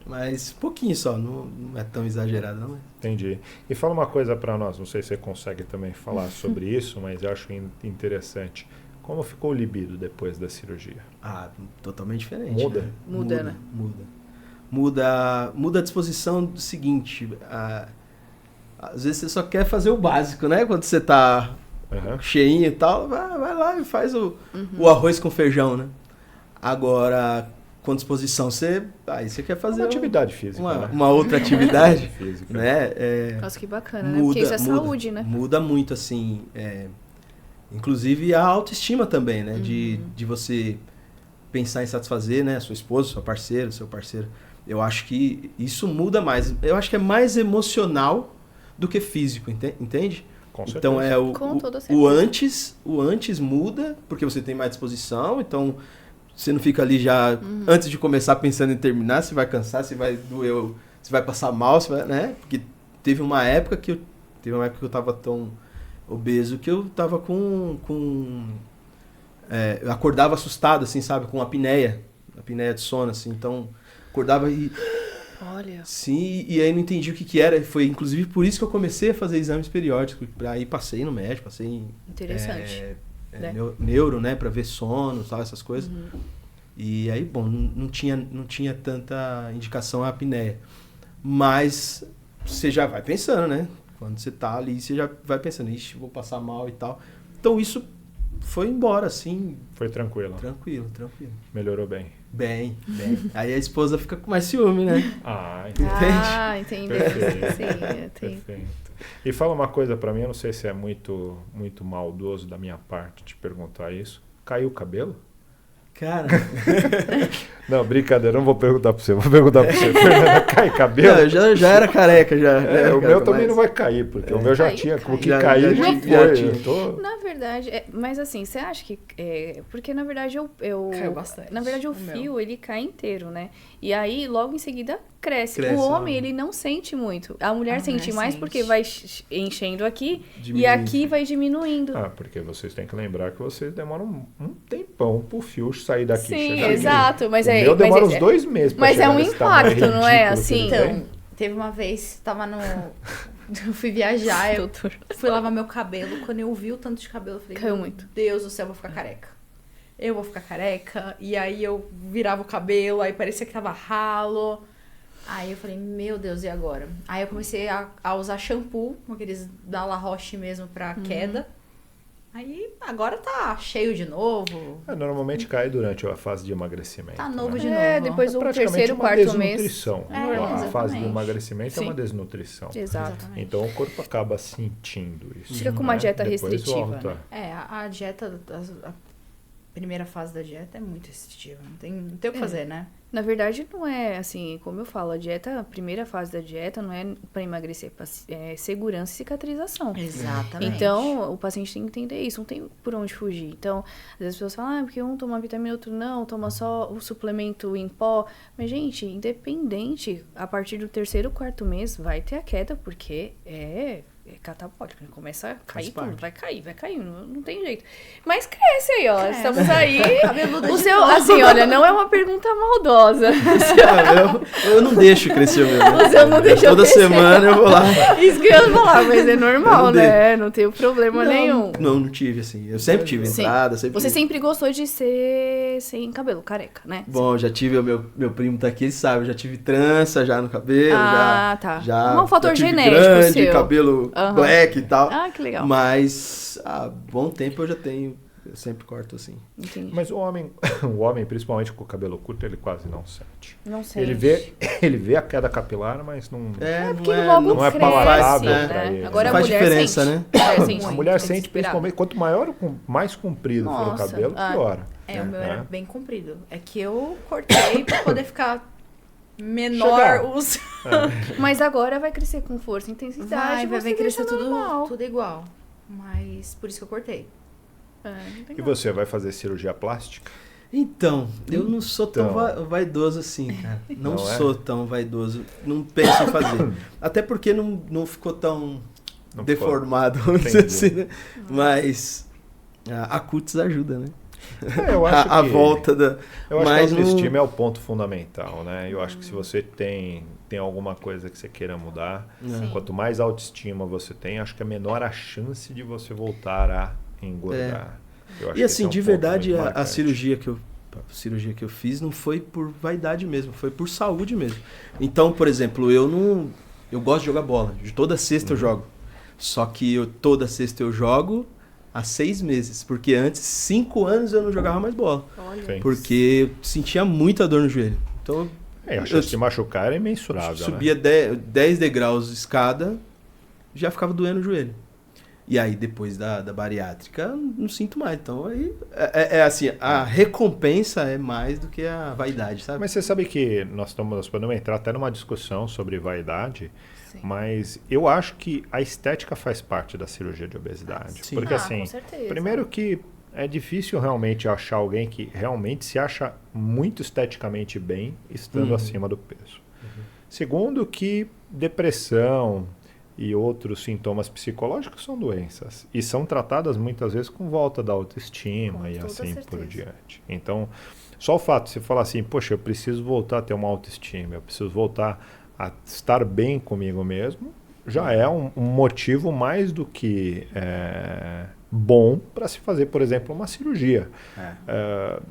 Mas pouquinho só, não é tão exagerado, não. Entendi. E fala uma coisa pra nós, não sei se você consegue também falar sobre isso, mas eu acho interessante. Como ficou o libido depois da cirurgia? Ah, totalmente diferente. Muda? Né? Muda, né? Muda a disposição do seguinte, às vezes você só quer fazer o básico, né? Quando você tá Aham. cheinho e tal, vai lá e faz o arroz com feijão, né? Agora, com disposição, aí você quer fazer Uma atividade física, né? uma outra atividade, física. né? Nossa, que bacana, né? Porque isso é saúde, né? Muda muito, assim, inclusive a autoestima também, né? De você pensar em satisfazer, né? Sua esposa, sua parceira, seu parceiro. Eu acho que isso muda mais. Eu acho que é mais emocional do que físico, entende? Com certeza. Então Com toda o certeza. antes muda, porque você tem mais disposição, então você não fica ali já antes de começar pensando em terminar, se vai cansar, se vai doer, se vai passar mal, se vai, né? Porque teve uma época que eu tava tão obeso que eu tava eu acordava assustado, assim, sabe, com apneia de sono, assim, então acordava e Olha. sim, e aí não entendi o que era. Foi inclusive por isso que eu comecei a fazer exames periódicos. Aí passei no médico, passei em Interessante. Né? neuro, né, pra ver sono, tal, essas coisas. E aí, bom, não tinha tanta indicação a apneia. Mas você já vai pensando, né? Quando você tá ali, você já vai pensando, ixi, vou passar mal e tal. Então isso foi embora, assim. Foi tranquilo. Tranquilo. Melhorou bem. Bem. Aí a esposa fica com mais ciúme, né? Ah, Entendi. Perfeito. Sim, tem. perfeito. E fala uma coisa pra mim, eu não sei se é muito, muito maldoso da minha parte te perguntar isso. Caiu o cabelo? Cara, Não, brincadeira, não vou perguntar pra você. Vou perguntar pra você. Fernanda, cai cabelo? não, eu já era careca, já. O meu também não vai cair, porque o meu já Caiu, tinha. caiu. O que Já- cair já já tinha. foi. Eu tô... Na verdade, mas assim, você acha que... porque na verdade eu Caiu bastante. Na verdade o O meu. fio, ele cai inteiro, né? E aí logo em seguida cresce. Cresce, O homem, né? ele não sente muito. A mulher A sente mulher mais sente. porque vai enchendo aqui e Diminuindo. aqui vai diminuindo. Ah, porque vocês têm que lembrar que vocês demoram um tempão pro fio sair daqui. Sim, chegar aqui. exato. Mas O é. meu demora mas uns 2 meses pra mas chegar é um nesse tamanho impacto, não é? ridículo que Assim, ele tem. Então, teve uma vez, tava no... Eu fui viajar, eu Doutor. fui lavar meu cabelo. Quando eu vi o tanto de cabelo, eu falei, Caiu meu muito. Deus do céu, eu vou ficar careca. Eu vou ficar careca. E aí eu virava o cabelo, aí parecia que tava ralo. Aí eu falei, meu Deus, e agora? Aí eu comecei a usar shampoo, aqueles da La Roche mesmo pra queda. Aí agora tá cheio de novo. Normalmente cai durante a fase de emagrecimento. Tá novo né? de É, novo. depois É o praticamente terceiro, uma quarto mês. desnutrição. É, A fase exatamente. do emagrecimento é uma Sim. desnutrição. Exato. Então o corpo acaba sentindo isso. Fica com uma né? dieta Depois restritiva, volta. né? É, a dieta, a primeira fase da dieta é muito restritiva. Não tem o que fazer, né? Na verdade, não é assim, como eu falo, a primeira fase da dieta não é para emagrecer, é segurança e cicatrização. Exatamente. Então, o paciente tem que entender isso, não tem por onde fugir. Então, às vezes as pessoas falam, porque um toma vitamina, outro não, toma só o suplemento em pó. Mas, gente, independente, a partir do terceiro, quarto mês, vai ter a queda, porque é catabólico, né? Começa a cair parte. tudo, vai cair, não tem jeito. Mas cresce aí, ó, Cresce. estamos aí. Cabeluda O de seu, novo. assim, olha, não é uma pergunta maldosa. Eu não deixo crescer o meu. né? Você não deixa Toda crescer. semana eu vou lá. Isso que eu ia falar, mas é normal, Eu não né? Não tem problema nenhum. Não tive, assim. Eu sempre tive Sim. entrada, sempre Você tive. sempre gostou de ser sem cabelo, careca, né? Bom, já tive, meu primo tá aqui, ele sabe, eu já tive trança já no cabelo, Ah, tá. já Um fator já tive genético grande, seu. cabelo Aham. black e tal. Ah, que legal. Mas há bom tempo eu já tenho Eu sempre corto assim. Entendi. Mas o homem, principalmente com o cabelo curto, ele quase não sente. Não sei. Ele vê a queda capilar, mas não... Porque logo não é cresce, palatável né? pra ele. Agora Faz a mulher diferença, sente. né? A mulher sente, desesperada. principalmente, quanto maior, mais comprido for o Nossa, cabelo, pior. O meu era É. bem comprido. É que eu cortei pra poder ficar menor Chegar. os... Mas agora vai crescer com força e intensidade. Vai você crescer deixa normal. tudo igual. Mas por isso que eu cortei. E você vai fazer cirurgia plástica? Então, eu não sou tão Então. vaidoso assim, cara. Não Não é? sou tão vaidoso. Não penso em fazer. Até porque não ficou tão Não deformado, vamos dizer Entendi. assim, né? Mas a cutis ajuda, né? Eu acho A que, volta da... eu acho mas que a não- autoestima é o ponto fundamental, né? Eu acho que se você tem alguma coisa que você queira mudar, Sim. quanto mais autoestima você tem, acho que é menor a chance de você voltar a engordar. Eu acho E que assim, esse é um de ponto verdade, muito a marcante. cirurgia que eu fiz não foi por vaidade mesmo, foi por saúde mesmo. Então, por exemplo, eu gosto de jogar bola. De toda sexta eu jogo. Só que toda sexta eu jogo há 6 meses. Porque antes, 5 anos eu não jogava mais bola. Olha. Sim. Porque eu sentia muita dor no joelho. Então A chance de machucar é mensurável, subia 10 degraus de escada, já ficava doendo o joelho. E aí, depois da bariátrica, não sinto mais. Então, aí é assim, a recompensa é mais do que a vaidade, sabe? Mas você sabe que nós podemos entrar até numa discussão sobre vaidade, Sim. mas eu acho que a estética faz parte da cirurgia de obesidade. Sim. Porque assim, com certeza. primeiro que é difícil realmente achar alguém que realmente se acha muito esteticamente bem estando Uhum. acima do peso. Segundo que depressão e outros sintomas psicológicos são doenças e são tratadas muitas vezes com volta da autoestima Com e toda assim por certeza. diante. Então, só o fato de você falar assim, poxa, eu preciso voltar a ter uma autoestima, eu preciso voltar a estar bem comigo mesmo, já é um motivo mais do que bom para se fazer, por exemplo, uma cirurgia.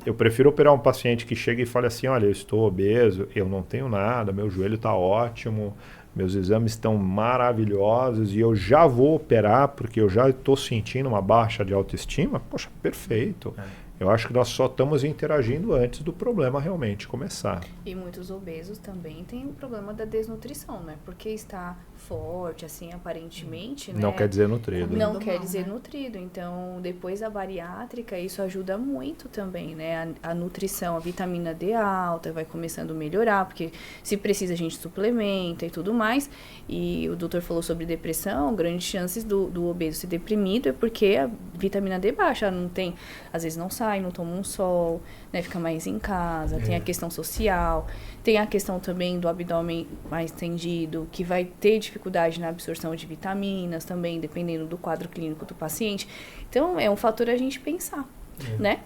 Eu prefiro operar um paciente que chega e fale assim, olha, eu estou obeso, eu não tenho nada, meu joelho está ótimo, meus exames estão maravilhosos e eu já vou operar porque eu já estou sentindo uma baixa de autoestima. Poxa, perfeito. Eu acho que nós só estamos interagindo antes do problema realmente começar. E muitos obesos também têm o problema da desnutrição, né? Porque está forte, assim, aparentemente, né? Não quer dizer nutrido. Não Comendo quer mal, dizer né? nutrido. Então, depois da bariátrica, isso ajuda muito também, né? A nutrição, a vitamina D alta vai começando a melhorar, porque se precisa a gente suplementa e tudo mais. E o doutor falou sobre depressão, grandes chances do obeso ser deprimido é porque a vitamina D baixa, não tem, às vezes não sai, não toma um sol, né? Fica mais em casa, tem a questão social, tem a questão também do abdômen mais tendido, que vai ter dificuldade na absorção de vitaminas também, dependendo do quadro clínico do paciente. Então, é um fator a gente pensar, né?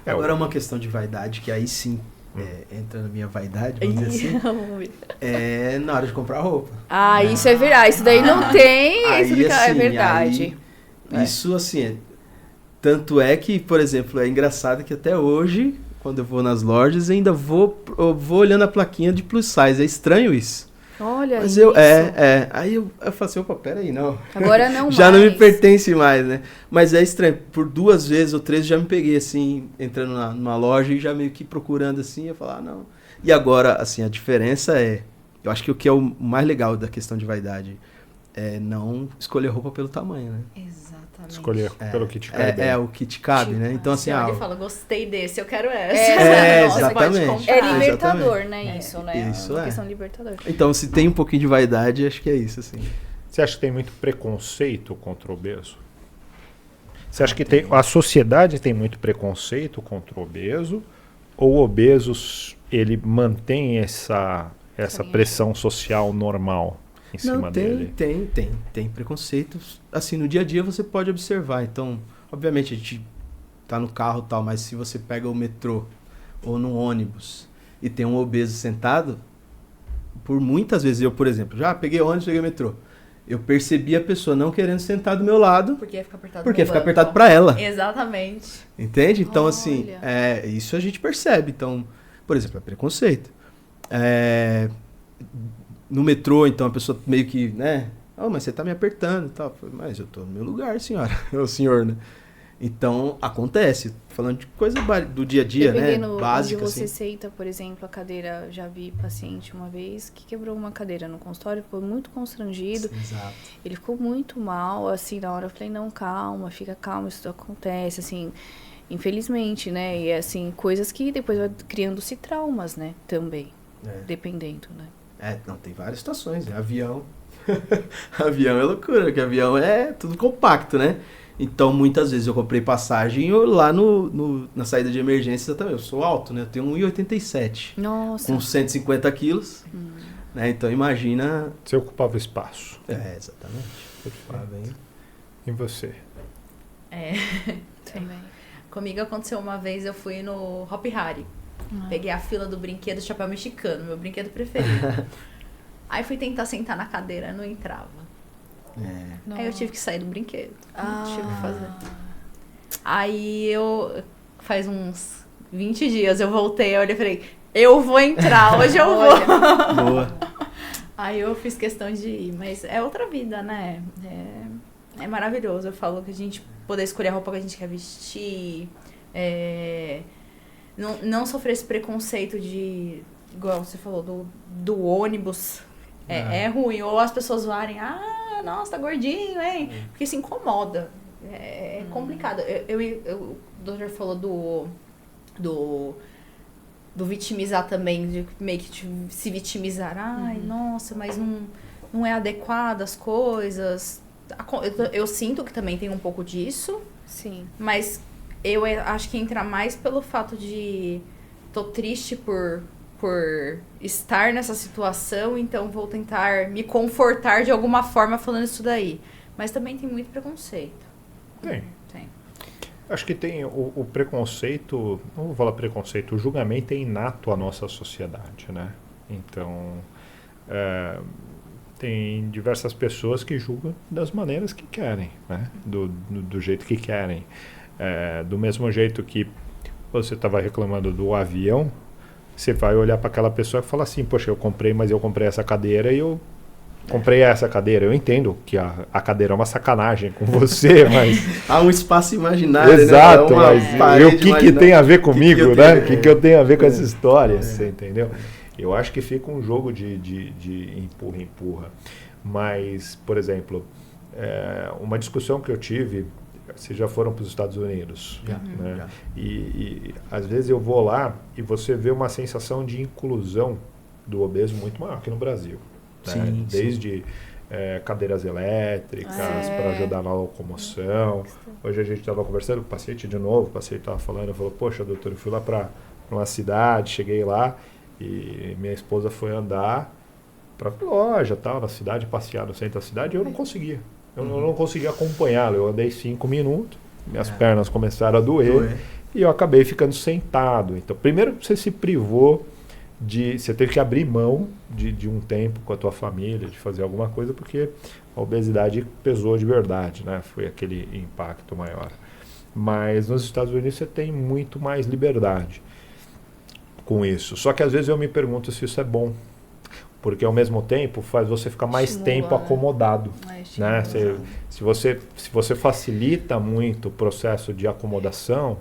Agora é uma questão de vaidade, que aí sim entra na minha vaidade, vamos dizer assim, Vamos ver. é na hora de comprar roupa. Ah, isso é verdade. Isso daí não tem Aí, explicação. assim, É verdade. aí, isso, assim, tanto é que, por exemplo, é engraçado que até hoje, quando eu vou nas lojas, ainda vou olhando a plaquinha de plus size. É estranho isso. Olha Mas isso. aí eu falo assim, opa, peraí, não. Agora não Já mais. não me pertence mais, né? Mas é estranho. Por 2 vezes ou 3 já me peguei, assim, entrando numa loja e já meio que procurando, assim, eu falar, não. E agora, assim, a diferença eu acho que o que é o mais legal da questão de vaidade é não escolher roupa pelo tamanho, né? Exatamente. Escolher pelo que te cai bem. É o que te cabe, né? Então, assim, Você olha e fala, gostei desse, eu quero essa. É, Nossa, pode exatamente. comprar. É libertador, Exatamente. né? Isso, né? Isso, Uma é. questão libertadora. Então, se tem um pouquinho de vaidade, acho que é isso, assim. Você acha que tem muito preconceito contra o obeso? Você acha que a sociedade tem muito preconceito contra o obeso? Ou o obeso, ele mantém essa pressão social normal em cima dele? Tem preconceitos. Assim, no dia a dia você pode observar. Então, obviamente, a gente tá no carro e tal, mas se você pega o metrô ou no ônibus e tem um obeso sentado, por muitas vezes, eu, por exemplo, já peguei ônibus, peguei metrô. Eu percebi a pessoa não querendo sentar do meu lado, Porque ia ficar apertado porque no fica banco. apertado pra ela. Exatamente. Entende? Então, assim, Olha. isso a gente percebe. Então, por exemplo, é preconceito. No metrô, então, a pessoa meio que, né? Oh, mas você tá me apertando e tal. Eu falei, mas eu tô no meu lugar, senhora. Ou senhor, né? Então, acontece. Falando de coisa do dia a dia, né? Dependendo Básica, onde você assim. senta, por exemplo, a cadeira, já vi paciente uma vez que quebrou uma cadeira no consultório, ficou muito constrangido. Exato. Ele ficou muito mal, assim, na hora eu falei, não, calma, fica calma, isso acontece, assim, infelizmente, né? E, assim, coisas que depois vai criando-se traumas, né? Também, dependendo, né? Não, tem várias situações. Avião. Avião é loucura, porque avião é tudo compacto, né? Então, muitas vezes eu comprei passagem lá na saída de emergência também. Eu sou alto, né? Eu tenho 1,87. Nossa. Com 150 quilos. Né? Então, imagina... Você ocupava espaço. Exatamente. Ocupava, hein? E você? Também. Comigo aconteceu uma vez, eu fui no Hop Hari. Peguei a fila do brinquedo Chapéu Mexicano, meu brinquedo preferido. Aí fui tentar sentar na cadeira, não entrava. Aí eu tive que sair do brinquedo. Tive que fazer. Aí faz uns 20 dias eu voltei, eu olhei e falei, eu vou entrar, hoje eu vou. Boa. Aí eu fiz questão de ir, mas é outra vida, né? É maravilhoso. Eu falo que a gente poder escolher a roupa que a gente quer vestir, não sofrer esse preconceito de, igual você falou, do ônibus. É ruim. Ou as pessoas zoarem, nossa, tá gordinho, hein? Porque se incomoda. É complicado. O doutor falou do vitimizar também, de meio que se vitimizar. Ai, nossa, mas não é adequado as coisas. Eu sinto que também tem um pouco disso. Sim. Mas eu acho que entra mais pelo fato de... Tô triste por estar nessa situação, então vou tentar me confortar de alguma forma falando isso daí. Mas também tem muito preconceito. Tem. Tem. Acho que tem o preconceito, não vou falar preconceito, o julgamento é inato à nossa sociedade, né? Então, tem diversas pessoas que julgam das maneiras que querem, né? Do jeito que querem. Do mesmo jeito que você estava reclamando do avião, você vai olhar para aquela pessoa e falar assim, poxa, eu comprei essa cadeira e eu comprei essa cadeira. Eu entendo que a cadeira é uma sacanagem com você, mas... Há um espaço imaginário, Exato, né? Mas e o que tem a ver comigo, né? O que eu tenho a ver com essa história, você entendeu? Eu acho que fica um jogo de empurra. Mas, por exemplo, uma discussão que eu tive... Vocês já foram para os Estados Unidos, né? Já. E às vezes eu vou lá e você vê uma sensação de inclusão do obeso muito maior que no Brasil. Né? Sim, Desde cadeiras elétricas para ajudar na locomoção. Hoje a gente estava conversando com o paciente de novo, o paciente estava falando, falou, poxa, doutor, eu fui lá para uma cidade, cheguei lá e minha esposa foi andar para loja, tal, na cidade, passear no centro da cidade, e eu não conseguia. Eu não conseguia acompanhá-lo. Eu andei 5 minutos, minhas pernas começaram a doer e eu acabei ficando sentado. Então, primeiro você se privou você teve que abrir mão de um tempo com a tua família, de fazer alguma coisa, porque a obesidade pesou de verdade, né? Foi aquele impacto maior. Mas nos Estados Unidos você tem muito mais liberdade com isso. Só que às vezes eu me pergunto se isso é bom. Porque ao mesmo tempo faz você ficar mais tempo acomodado. Né? Se você facilita muito o processo de acomodação,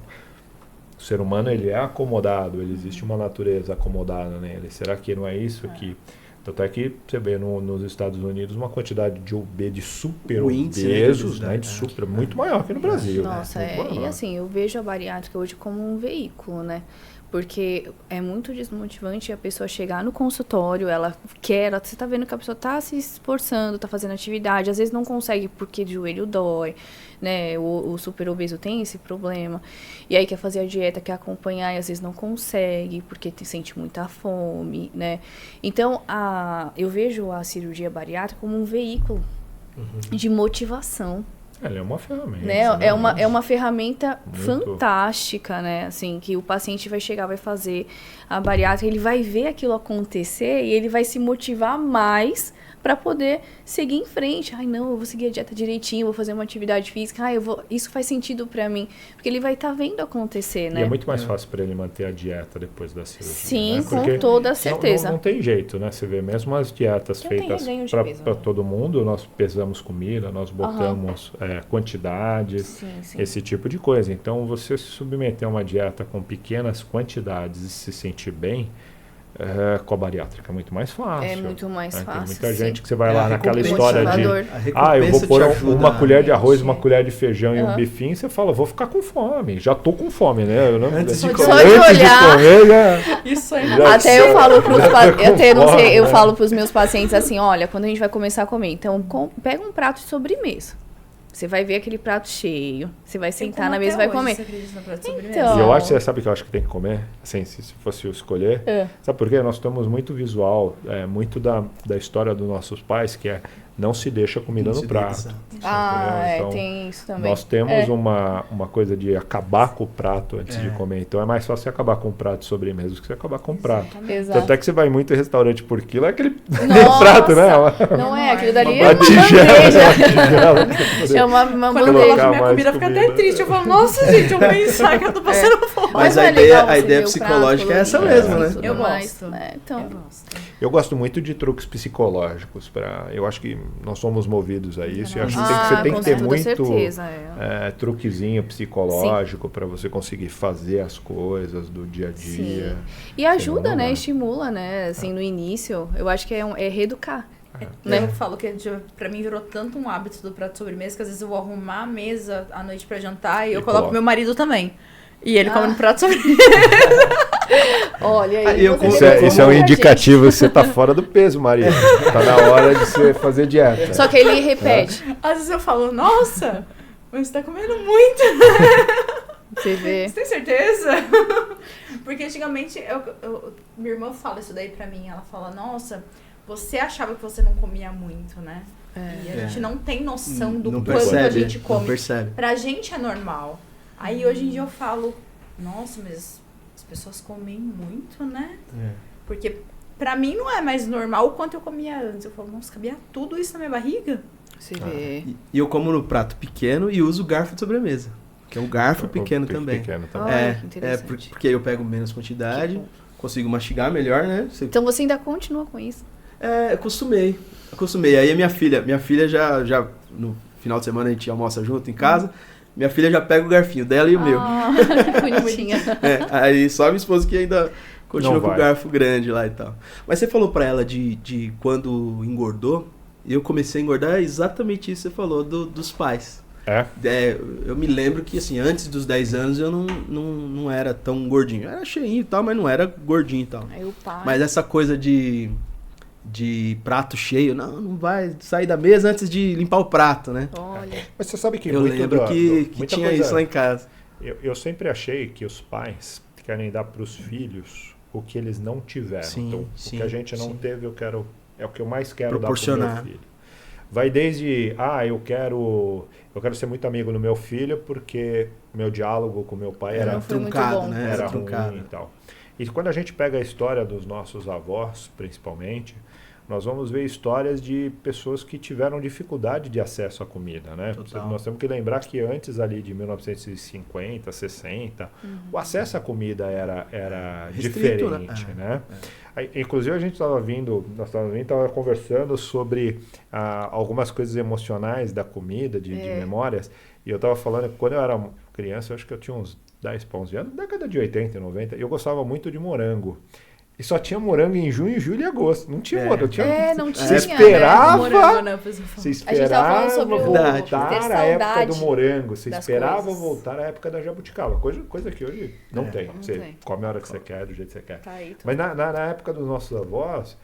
o ser humano ele é acomodado, existe uma natureza acomodada nele. Será que não é isso que... Tanto é que você vê nos Estados Unidos uma quantidade de super obesos, né? De super, muito maior que no Brasil. Nossa, né? E assim, eu vejo a bariátrica hoje como um veículo, né? Porque é muito desmotivante a pessoa chegar no consultório, você tá vendo que a pessoa tá se esforçando, tá fazendo atividade, às vezes não consegue porque o joelho dói, né? O super obeso tem esse problema. E aí quer fazer a dieta, quer acompanhar e às vezes não consegue porque sente muita fome, né? Então, eu vejo a cirurgia bariátrica como um veículo de motivação. Ela é uma ferramenta. Né? Né? É uma ferramenta fantástica, né? Assim, que o paciente vai chegar, vai fazer a bariátrica, ele vai ver aquilo acontecer e ele vai se motivar mais pra poder seguir em frente. Ai, não, eu vou seguir a dieta direitinho, vou fazer uma atividade física. Ai, isso faz sentido pra mim. Porque ele vai estar vendo acontecer, né? E é muito mais fácil para ele manter a dieta depois da cirurgia. Sim, né? com toda certeza. Não tem jeito, né? Você vê mesmo as dietas Já tem feitas reganho de peso, para né? todo mundo, nós pesamos comida, nós botamos quantidades, Sim. esse tipo de coisa. Então, você se submeter a uma dieta com pequenas quantidades e se sentir bem, com a bariátrica é muito mais fácil. É muito mais né? fácil. Tem muita sim. gente que você vai lá naquela história de... Eu eu vou pôr uma colher de arroz, uma colher de feijão e um bifinho, você fala, vou ficar com fome. Já tô com fome, né? Eu não, Antes de Só comer. de antes de olhar. comer, já... Isso aí. Até eu falo pros eu né? falo pros meus pacientes assim, olha, quando a gente vai começar a comer, então pega um prato de sobremesa. Você vai ver aquele prato cheio, você vai sentar na mesa e vai comer. Então, E eu acho, você sabe que eu acho que tem que comer? Assim, se fosse eu escolher. Sabe por quê? Nós temos muito visual, muito da história dos nossos pais, que é não se deixa comida no prato. Então, tem isso também. nós temos uma coisa de acabar com o prato antes de comer. Então é mais fácil você acabar com um prato de sobremesa do que você acabar com um prato. Exato. Tanto é que você vai muito em restaurante por quilo, é aquele Nossa, prato, né? Não é, aquilo dali Uma é uma bandeja. É uma Quando eu Colocar coloco minha mais comida, fica até comida. triste. Eu falo, nossa, gente, eu pensar que eu tô passando fome. Mas não a é ideia, legal a você ideia ver o psicológica é prato essa colorido mesmo, né? e tudo Eu mais, gosto. né? Então, Eu gosto. Eu gosto muito de truques psicológicos. Eu acho que nós somos movidos a isso. E acho que você tem com que ter toda muito certeza, truquezinho psicológico para você conseguir fazer as coisas do dia a dia. Sim. E ajuda, não né? dá. Estimula, né? Assim, no início, eu acho que é reeducar. Né? Eu falo que pra mim virou tanto um hábito do prato de sobremesa que às vezes eu vou arrumar a mesa à noite pra jantar e eu coloco meu marido também. E ele come no prato de sobremesa. Olha aí. Isso é um indicativo que você tá fora do peso, Maria. Tá na hora de você fazer dieta. Só que ele repete. Às vezes eu falo, nossa, mas você tá comendo muito. Você vê. Você tem certeza? Porque antigamente, minha irmã fala isso daí pra mim. Ela fala, nossa, você achava que você não comia muito, né? E a gente não tem noção do quanto a gente come. Não percebe. Pra gente é normal. Aí hoje em dia eu falo, nossa, mas as pessoas comem muito, né? Porque pra mim não é mais normal o quanto eu comia antes. Eu falo, nossa, cabia tudo isso na minha barriga? Você vê. E eu como no prato pequeno e uso garfo de sobremesa. Que é um garfo pequeno também. Olha, que interessante. Porque aí eu pego menos quantidade, consigo mastigar melhor, né? Então você ainda continua com isso? Eu acostumei. Aí a minha filha já no final de semana a gente almoça junto em casa. Minha filha já pega o garfinho dela e o meu. Bonitinha. Aí só a minha esposa que ainda continua com o vai. garfo grande lá e tal. Mas você falou pra ela de quando engordou, e eu comecei a engordar exatamente isso que você falou, dos pais. Eu me lembro que assim, antes dos 10 anos eu não era tão gordinho. Eu era cheinho e tal, mas não era gordinho e tal. Aí o pai... Mas essa coisa de prato cheio, não vai sair da mesa antes de limpar o prato, né? Olha. Mas você sabe que Eu lembro que muita tinha coisa, isso lá em casa. Eu sempre achei que os pais querem dar para os filhos o que eles não tiveram. Sim, então, sim, o que a gente não sim. teve, é o que eu mais quero dar para o Proporcionar. meu filho. Vai desde, eu quero ser muito amigo do meu filho porque meu diálogo com meu pai era Não foi muito truncado, bom. né? era truncado. ruim e tal. E quando a gente pega a história dos nossos avós, principalmente, nós vamos ver histórias de pessoas que tiveram dificuldade de acesso à comida, né? Total. Nós temos que lembrar que antes ali de 1950, 60, o acesso à comida era Restrito, diferente, né? Aí, inclusive a gente estava estava conversando sobre algumas coisas emocionais da comida, de memórias, e eu estava falando que quando eu era criança, eu acho que eu tinha uns 10 pães de década de 80 e 90, eu gostava muito de morango. E só tinha morango em junho, julho e agosto. Não tinha morango. Não tinha. Você esperava. Morango, né? Você A gente tava falando sobre voltar ter a época do saudade morango. Você das esperava coisas. voltar a época da jabuticaba. Coisa que hoje não tem. Você tem. come a hora que você quer, do jeito que você quer. Tá aí, Mas na época dos nossos avós,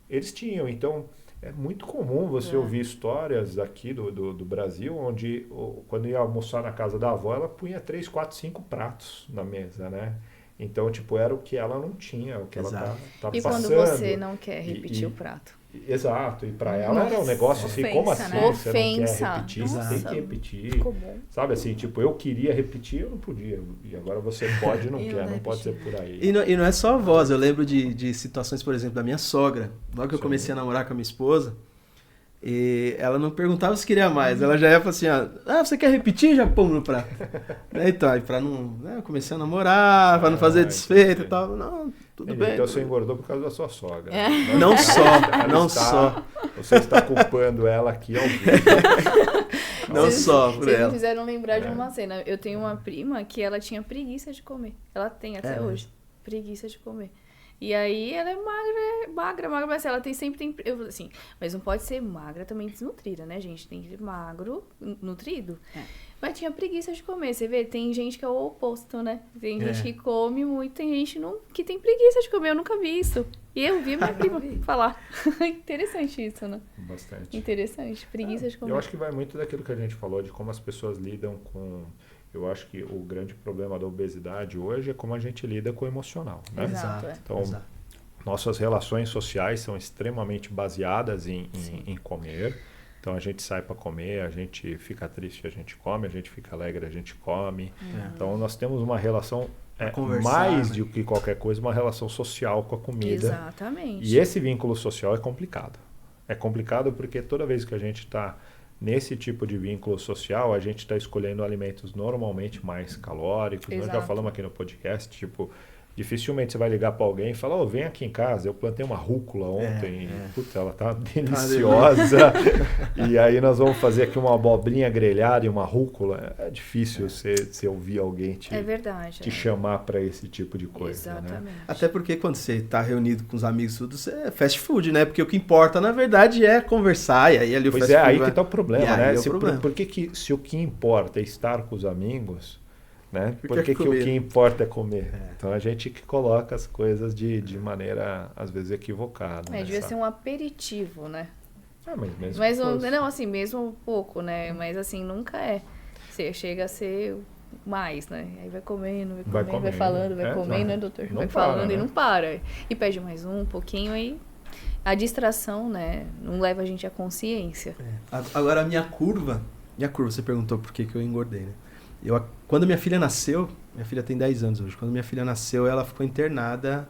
eles tinham. Então, é muito comum você ouvir histórias aqui do Brasil, onde quando ia almoçar na casa da avó, ela punha 3, 4, 5 pratos na mesa, né? Então, era o que ela não tinha, o que ela estava passando. E quando você não quer repetir o prato? Exato, e para ela era um negócio assim, ofensa, como assim? né? Você não quer Ofensa. repetir, você tem que repetir. Ficou bom. Sabe assim, eu queria repetir, eu não podia. E agora você pode e não quer, não pode ser por aí. E não é só a voz, eu lembro de situações, por exemplo, da minha sogra. Logo que eu comecei a namorar com a minha esposa, E ela não perguntava se queria mais, ela já ia falar assim, você quer repetir? Já põe no prato. Então, aí pra não... eu comecei a namorar, pra não fazer desfeito e tal. Não, tudo bem. Então você engordou por causa da sua sogra. Não só. Você está culpando ela aqui ao vivo. Não só por Vocês ela. me fizeram lembrar de uma cena. Eu tenho uma prima que ela tinha preguiça de comer. Ela tem até hoje. Preguiça de comer. E aí ela é magra, mas ela sempre tem... Eu assim, mas não pode ser magra também desnutrida, né, gente? Tem que ser magro, nutrido. Mas tinha preguiça de comer. Você vê, tem gente que é o oposto, né? Tem gente que come muito, tem gente que tem preguiça de comer. Eu nunca vi isso. E eu vi a minha prima falar. Interessante isso, né? Bastante. Interessante. Preguiça de comer. Eu acho que vai muito daquilo que a gente falou, de como as pessoas lidam com... Eu acho que o grande problema da obesidade hoje é como a gente lida com o emocional, né? Exato. Então, nossas relações sociais são extremamente baseadas em comer. Então, a gente sai para comer, a gente fica triste, a gente come, a gente fica alegre, a gente come. Então, nós temos uma relação, mais do que qualquer coisa, uma relação social com a comida. Exatamente. E esse vínculo social é complicado. É complicado porque toda vez que a gente está nesse tipo de vínculo social, a gente está escolhendo alimentos normalmente mais calóricos. Nós já falamos aqui no podcast, tipo, dificilmente você vai ligar para alguém e falar, vem aqui em casa, eu plantei uma rúcula ontem, puta, ela tá deliciosa, e aí nós vamos fazer aqui uma abobrinha grelhada e uma rúcula. É difícil você ouvir alguém te chamar para esse tipo de coisa. Exatamente. Né? Até porque quando você está reunido com os amigos, tudo, é fast food, né? Porque o que importa, na verdade, é conversar, e aí ali o fast food... aí que tá o problema, né? Por que se o que importa é estar com os amigos... Né? Por que comer, o que importa é comer? Então a gente que coloca as coisas de maneira, às vezes, equivocada. Devia ser um aperitivo, né? Mas não, assim, mesmo pouco, né? Mas assim, nunca é. Você chega a ser mais, né? Aí vai comendo, vai falando, vai comendo, né, doutor? Vai falando e não para. E pede mais um pouquinho, aí a distração, né? Não leva a gente à consciência. Agora a minha curva, você perguntou por que eu engordei, né? Quando minha filha nasceu, minha filha tem 10 anos hoje, quando minha filha nasceu, ela ficou internada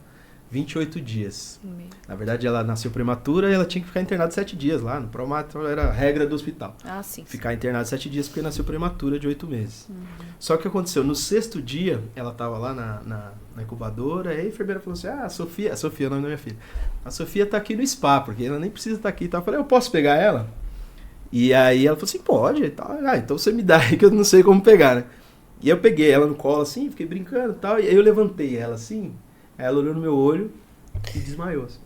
28 dias. Na verdade, ela nasceu prematura e ela tinha que ficar internada 7 dias lá, no Promato era a regra do hospital. Sim. Ficar internada 7 dias porque nasceu prematura de 8 meses. Só que aconteceu, no 6º dia, ela estava lá na incubadora, e a enfermeira falou assim, a Sofia é o nome da minha filha, a Sofia tá aqui no spa, porque ela nem precisa estar aqui. Eu falei, eu posso pegar ela? E aí ela falou assim, pode e tal. Então você me dá aí que eu não sei como pegar, né? E eu peguei ela no colo assim, fiquei brincando e tal. E aí eu levantei ela assim, aí ela olhou no meu olho e desmaiou assim.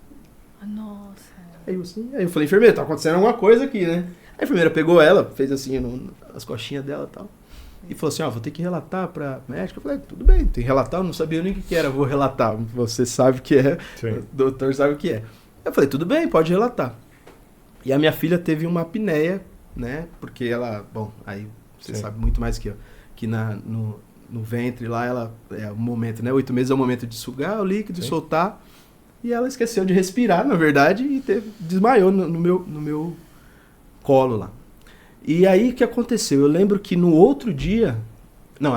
Nossa. Aí eu falei, enfermeira, tá acontecendo alguma coisa aqui, né? A enfermeira pegou ela, fez assim as coxinhas dela e tal. E falou assim, vou ter que relatar pra médica. Eu falei, tudo bem, tem que relatar, eu não sabia nem o que era, vou relatar. Você sabe o que é, o doutor sabe o que é. Eu falei, tudo bem, pode relatar. E a minha filha teve uma apneia, né? Porque ela... Bom, aí você sabe muito mais que eu. Que no ventre lá, ela é o momento, né? 8 meses é o momento de sugar o líquido, de soltar. E ela esqueceu de respirar, na verdade, e desmaiou no meu colo lá. E aí, o que aconteceu? Eu lembro que no outro dia... Não,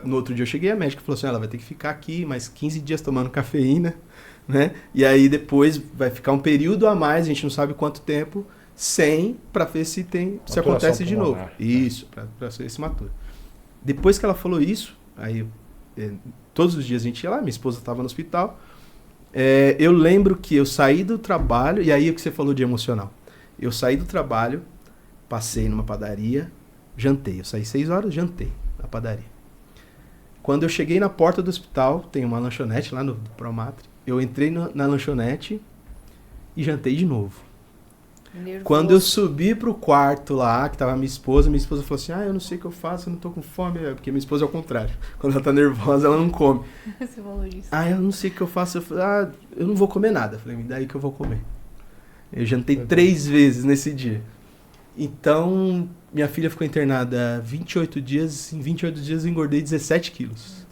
no outro dia eu cheguei, a médica falou assim, ela vai ter que ficar aqui mais 15 dias tomando cafeína, né? E aí depois vai ficar um período a mais, a gente não sabe quanto tempo, para ver se acontece de novo. Isso, para ser esse Depois que ela falou isso, aí todos os dias a gente ia lá, minha esposa estava no hospital, eu lembro que eu saí do trabalho, e aí o que você falou de emocional, eu saí do trabalho, passei numa padaria, jantei, eu saí 6 horas, jantei na padaria. Quando eu cheguei na porta do hospital, tem uma lanchonete lá no Promatri, eu entrei na lanchonete e jantei de novo. Nervoso. Quando eu subi pro quarto lá, que tava minha esposa falou assim, eu não sei o que eu faço, eu não tô com fome, porque minha esposa é o contrário. Quando ela tá nervosa, ela não come. Você falou isso. Eu não sei o que eu faço. Eu falei, eu não vou comer nada. Eu falei, me dá aí que eu vou comer. Eu jantei 3 vezes nesse dia. Então, minha filha ficou internada 28 dias, em 28 dias eu engordei 17 quilos.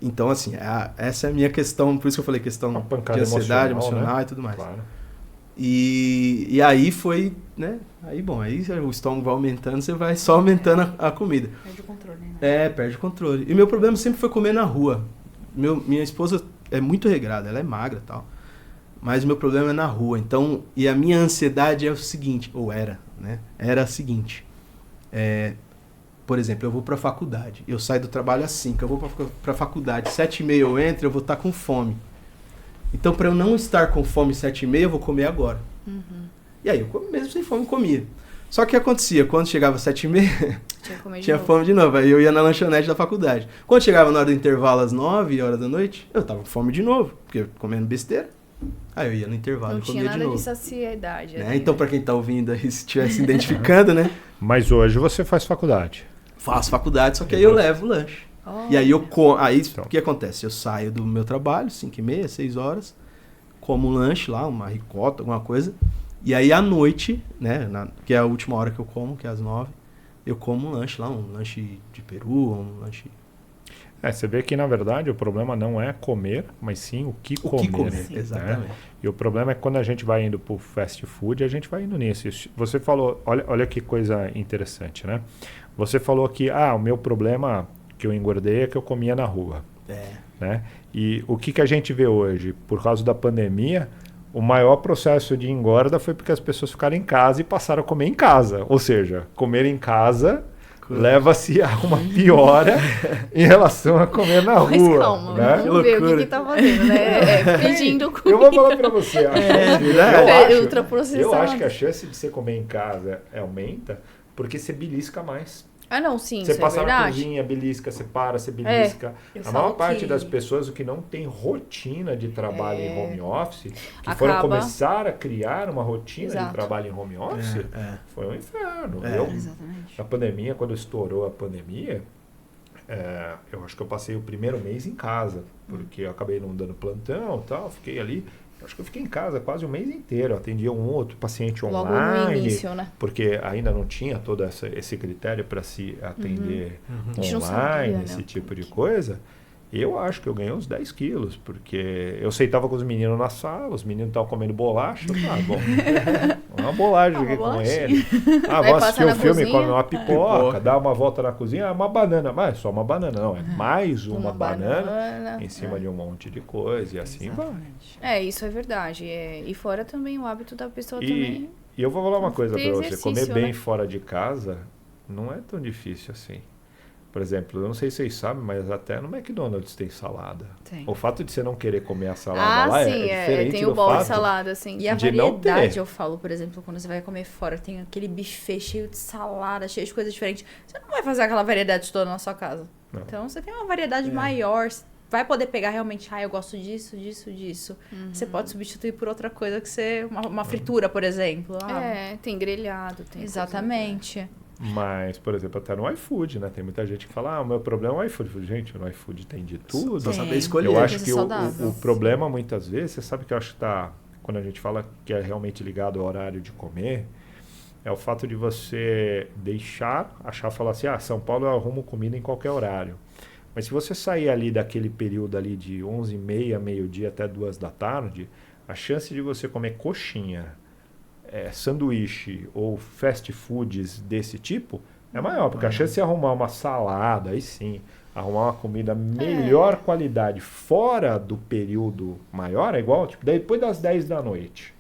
Então, assim, essa é a minha questão, por isso que eu falei questão de ansiedade emocional, né? E tudo mais. Claro. E aí foi, né? Aí o estômago vai aumentando, você vai só aumentando a comida. Perde o controle, né? Perde o controle. E o meu problema sempre foi comer na rua. Minha esposa é muito regrada, ela é magra e tal. mas o meu problema é na rua. Então, e a minha ansiedade é o seguinte, ou era, né? Era a seguinte. Por exemplo, eu vou pra faculdade. Eu saio do trabalho às 5, eu vou pra faculdade. 7h30 eu entro, eu vou estar com fome. Então, para eu não estar com fome 7h30, eu vou comer agora. E aí, eu mesmo sem fome, comia. Só que o que acontecia? Quando chegava 7h30, tinha fome de novo. Aí eu ia na lanchonete da faculdade. Quando chegava na hora do intervalo, às 9h da noite, eu tava com fome de novo, porque comendo besteira. Aí eu ia no intervalo e comia de novo. Não tinha nada de saciedade. Né? Então, para quem tá ouvindo aí, se estiver se identificando, né? Mas hoje você faz faculdade. Faço faculdade, só que aí eu levo o lanche. E aí então, o que acontece? Eu saio do meu trabalho, 5h30, 6h, como um lanche lá, uma ricota, alguma coisa. E aí à noite, né, que é a última hora que eu como, que é às 9h, eu como um lanche lá, um lanche de peru, um lanche... Você vê que na verdade o problema não é comer, mas sim o que comer. Que comer, né? exatamente. E o problema é quando a gente vai indo pro fast food, a gente vai indo nisso. Você falou, olha que coisa interessante, né? Você falou que, o meu problema que eu engordei é que eu comia na rua. Né? E o que a gente vê hoje? Por causa da pandemia, o maior processo de engorda foi porque as pessoas ficaram em casa e passaram a comer em casa. Ou seja, comer em casa leva-se a uma piora em relação a comer na rua. Mas calma, né? vamos ver o que tá fazendo, né? Pedindo comida. Eu vou falar pra você. Eu acho que a chance de você comer em casa aumenta porque você belisca mais. Não, sim, você isso passa é na verdade. cozinha, belisca, você para, você belisca. A maior parte das pessoas, o que não tem rotina de trabalho em home office, que foram começar a criar uma rotina de trabalho em home office, foi um inferno. Exatamente. Na pandemia, quando estourou a pandemia, eu acho que eu passei o primeiro mês em casa, porque eu acabei não dando plantão e tal, fiquei ali. Acho que eu fiquei em casa quase o mês inteiro. Eu atendia um outro paciente online. Logo no início, né? Porque ainda não tinha todo esse critério para se atender online, sabia, esse né? tipo de coisa. Eu acho que eu ganhei uns 10 quilos, porque eu sentava com os meninos na sala, os meninos estavam comendo bolacha. Bom, uma bolacha aqui com ele. Vamos assistir um filme, come uma pipoca, dá uma volta na cozinha, uma banana. Mas é só uma banana, não. É mais uma banana em cima de um monte de coisa e assim vai. Isso é verdade. E fora também o hábito da pessoa também. E eu vou falar uma coisa para você. Comer bem né? fora de casa não é tão difícil assim. Por exemplo, eu não sei se vocês sabem, mas até no McDonald's tem salada. Tem. O fato de você não querer comer a salada lá sim, é diferente tem do o bowl fato de salada, assim. E a de não variedade, ter. eu falo, por exemplo, quando você vai comer fora, tem aquele buffet cheio de salada, cheio de coisas diferentes. Você não vai fazer aquela variedade toda na sua casa. Não. Então, você tem uma variedade maior. Vai poder pegar realmente, eu gosto disso. Você pode substituir por outra coisa que você... Uma fritura, por exemplo. Tem grelhado, tem Exatamente. Mas, por exemplo, até no iFood, né? Tem muita gente que fala, o meu problema é o iFood. Gente, no iFood tem de tudo. Só saber escolher. Eu acho que o problema, muitas vezes, você sabe que eu acho que quando a gente fala que é realmente ligado ao horário de comer, é o fato de você falar assim, São Paulo eu arrumo comida em qualquer horário. Mas se você sair ali daquele período ali de 11h30, meio-dia até 2 da tarde, a chance de você comer coxinha, sanduíche ou fast foods desse tipo é maior, porque a chance de arrumar uma salada, aí sim, arrumar uma comida melhor qualidade fora do período maior é igual, tipo, depois das 10 da noite.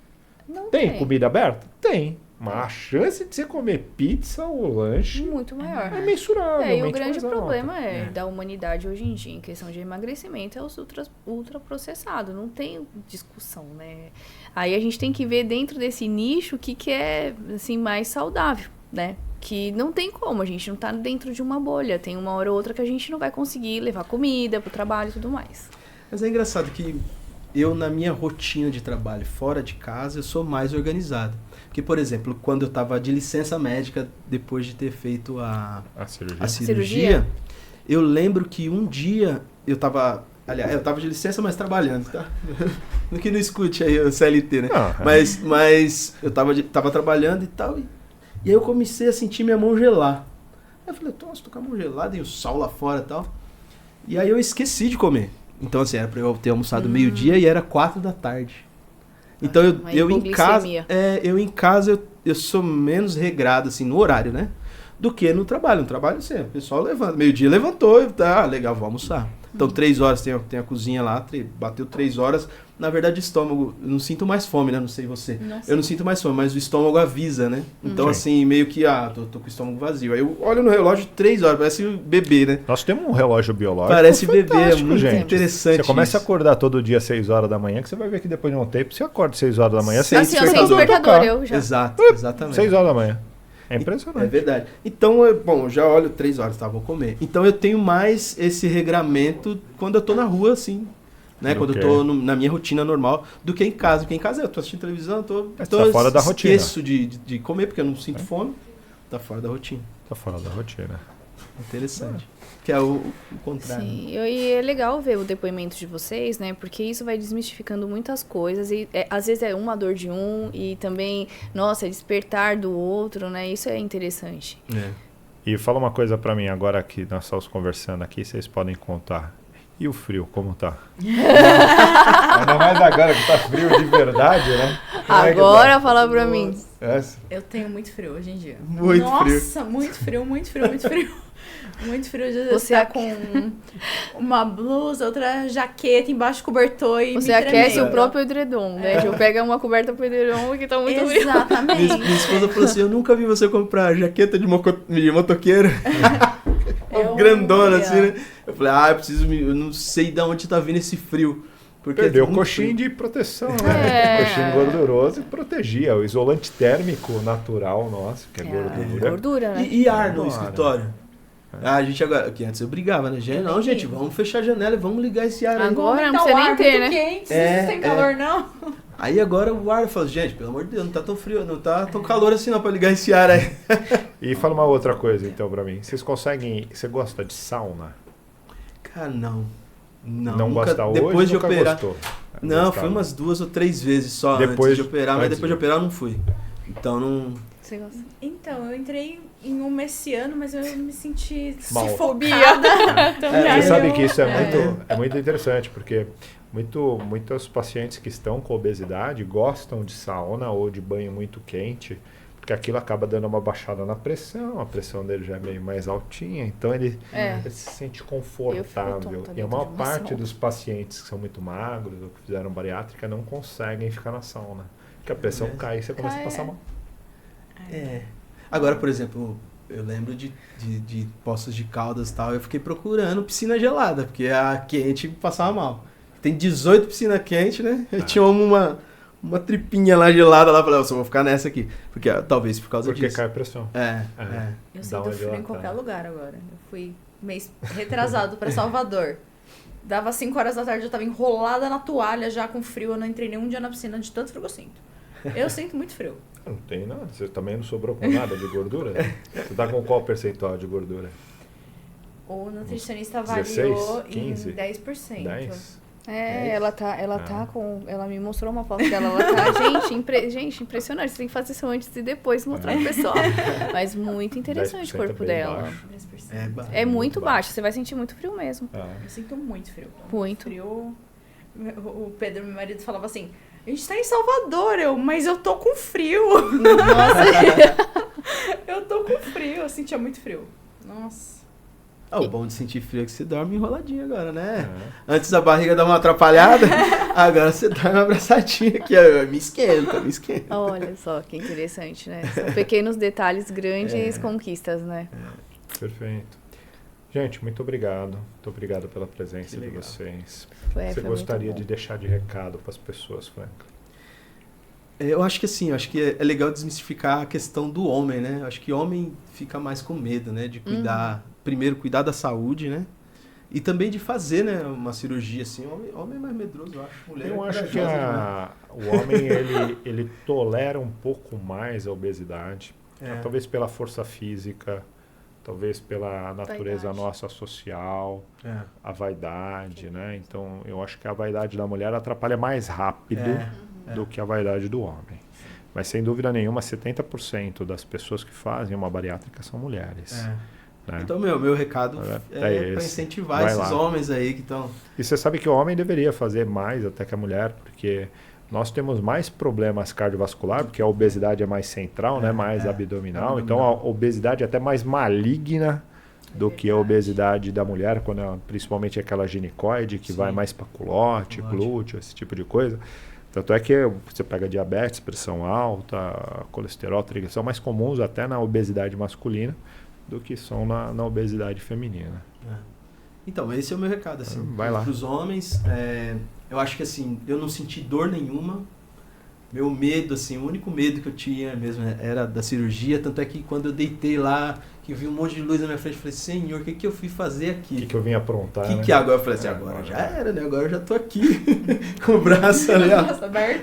Não tem comida aberta? Tem. Mas a chance de você comer pizza ou lanche muito maior. É mensurável. E o grande problema da humanidade hoje em dia, em questão de emagrecimento, é os ultraprocessados. Não tem discussão, né? Aí a gente tem que ver dentro desse nicho o que é assim, mais saudável, né? Que não tem como, a gente não tá dentro de uma bolha. Tem uma hora ou outra que a gente não vai conseguir levar comida pro trabalho e tudo mais. Mas é engraçado que eu, na minha rotina de trabalho fora de casa, eu sou mais organizado. Porque, por exemplo, quando eu estava de licença médica, depois de ter feito a cirurgia, eu lembro que um dia eu estava de licença, mas trabalhando, tá? No que não escute aí o CLT, né? Mas eu tava trabalhando e tal, e aí eu comecei a sentir minha mão gelar. Aí eu falei, nossa, tô com a mão gelada e o sol lá fora e tal. E aí eu esqueci de comer. Então, assim, era pra eu ter almoçado meio-dia e era 4 da tarde. Então, eu em casa, eu sou menos regrado, assim, no horário, né? Do que no trabalho. No trabalho, assim, o pessoal levanta. Meio-dia levantou, legal, vou almoçar. Então 3 horas tem a cozinha lá, bateu 3 horas. Na verdade, o estômago, eu não sinto mais fome, né? Não sei você. Eu não sinto mais fome, mas o estômago avisa, né? Então, assim, meio que, tô com o estômago vazio. Aí eu olho no relógio 3 horas, parece um bebê, né? Nós temos um relógio biológico. Parece bebê, é muito gente. interessante. Você começa isso. a acordar todo dia às 6 horas da manhã, que você vai ver que depois de um tempo você acorda às 6 horas da manhã, sem Assim, ó, sem despertador, eu já. Exato, exatamente. 6 horas da manhã. É impressionante. É verdade. Então, eu já olho 3 horas, tá? Vou comer. Então eu tenho mais esse regramento quando eu tô na rua, assim. Né? Quando eu tô na minha rotina normal, do que em casa. Porque em casa eu tô assistindo televisão, então tá fora da rotina. Esqueço de comer, porque eu não sinto fome. Tá fora da rotina. Tá fora da rotina. Interessante. Que é o contrário. Sim, e é legal ver o depoimento de vocês, né? Porque isso vai desmistificando muitas coisas. E às vezes é uma dor de um e também, nossa, despertar do outro, né? Isso é interessante. E fala uma coisa pra mim, agora que nós estamos conversando aqui, vocês podem contar. E o frio, como tá? Ainda mais agora que tá frio de verdade, né? Agora fala pra mim. Eu tenho muito frio hoje em dia. Muito frio. Nossa, muito frio, muito frio, muito frio. Muito frio. Você tá com uma blusa, outra jaqueta embaixo do cobertor e Você aquece o próprio edredom, né? Eu pego uma coberta pro edredom que tá muito frio. Exatamente. Minha esposa falou assim, eu nunca vi você comprar jaqueta de motoqueiro. Grandona, assim, né? Eu falei, eu não sei de onde tá vindo esse frio. Porque perdeu o coxinho de proteção, né? Coxinho gorduroso e protegia. O isolante térmico natural nosso, que é gordura. Gordura, né? E ar no escritório? A gente agora, que antes eu brigava, né? Não, gente, vamos fechar a janela e vamos ligar esse ar aí. Agora não precisa nem ter, né? Quente, não tem calor, não. Aí agora o ar fala, gente, pelo amor de Deus, não tá tão frio, não tá tão calor assim não pra ligar esse ar aí. E fala uma outra coisa então pra mim. Você gosta de sauna? Cara, não. Não nunca, gosta hoje, depois de nunca operar. gostou? Não, fui umas 2 ou 3 vezes só depois antes de operar, mas antes depois de operar eu não fui. Então não... Você gosta? Então, eu entrei em um esse ano, mas eu me senti Mal. sufocada. Você sabe que isso é muito interessante, porque muitos pacientes que estão com obesidade gostam de sauna ou de banho muito quente, porque aquilo acaba dando uma baixada na pressão, a pressão dele já é meio mais altinha, então ele se sente confortável. E a maior parte dos pacientes que são muito magros ou que fizeram bariátrica não conseguem ficar na sauna, porque a pressão cai e você começa a passar mal. Agora, por exemplo, eu lembro de Poços de Caldas e tal, eu fiquei procurando piscina gelada, porque a quente passava mal. Tem 18 piscinas quentes, né? Eu tinha uma tripinha lá gelada lá, falei, eu só vou ficar nessa aqui. Porque talvez por causa disso. Porque cai a pressão. Eu sinto frio em qualquer lugar agora. Eu fui mês retrasado pra Salvador. Dava 5 horas da tarde, eu tava enrolada na toalha já com frio, eu não entrei nenhum dia na piscina de tanto frio que eu sinto. Eu sinto muito frio. Não tem nada, você também não sobrou com nada de gordura? Você tá com qual percentual de gordura? O nutricionista avaliou 16, 15, em 10%. 10? Ela me mostrou uma foto dela, ela tá, gente, impressionante, você tem que fazer isso antes e depois mostrar pro pessoal. Mas muito interessante o corpo dela. É muito baixo, você vai sentir muito frio mesmo. Eu sinto muito frio. Muito. Frio. O Pedro, meu marido, falava assim, a gente tá em Salvador, mas eu tô com frio. Nossa, eu tô com frio, eu sentia muito frio. Nossa. O bom de sentir frio é que você dorme enroladinho agora, né? Antes a barriga dá uma atrapalhada, agora você dorme abraçadinho aqui, me esquenta. Olha só, que interessante, né? São pequenos detalhes, grandes conquistas, né? Perfeito. Gente, muito obrigado. Muito obrigado pela presença de vocês. Você gostaria de deixar de recado para as pessoas, Frank? Eu acho que assim, é legal desmistificar a questão do homem, né? Eu acho que homem fica mais com medo, né? De cuidar, primeiro cuidar da saúde, né? E também de fazer, né, uma cirurgia assim. Homem é mais medroso, eu acho. Mulher eu acho que o homem, ele tolera um pouco mais a obesidade. Talvez pela força física, talvez pela natureza nossa social, a vaidade, né? Então, eu acho que a vaidade da mulher atrapalha mais rápido do que a vaidade do homem. Mas, sem dúvida nenhuma, 70% das pessoas que fazem uma bariátrica são mulheres. Né? Então, meu recado é para incentivar esses homens aí que estão... E você sabe que o homem deveria fazer mais até que a mulher, porque nós temos mais problemas cardiovasculares, porque a obesidade é mais central, né? Mais abdominal. Então, a obesidade é até mais maligna do que a obesidade da mulher, quando principalmente aquela ginecoide, que vai mais para culote, glúteo, esse tipo de coisa. Tanto é que você pega diabetes, pressão alta, colesterol, triglicéridos, são mais comuns até na obesidade masculina do que são na obesidade feminina. Então, esse é o meu recado, assim. Vai lá. Para os homens, eu acho que, assim, eu não senti dor nenhuma. Meu medo, assim, o único medo que eu tinha mesmo era da cirurgia. Tanto é que quando eu deitei lá, que eu vi um monte de luz na minha frente, eu falei, Senhor, o que eu fui fazer aqui? O que eu vim aprontar, O que agora? Eu falei assim, agora já era, né? Agora eu já tô aqui, com o braço ali, ó.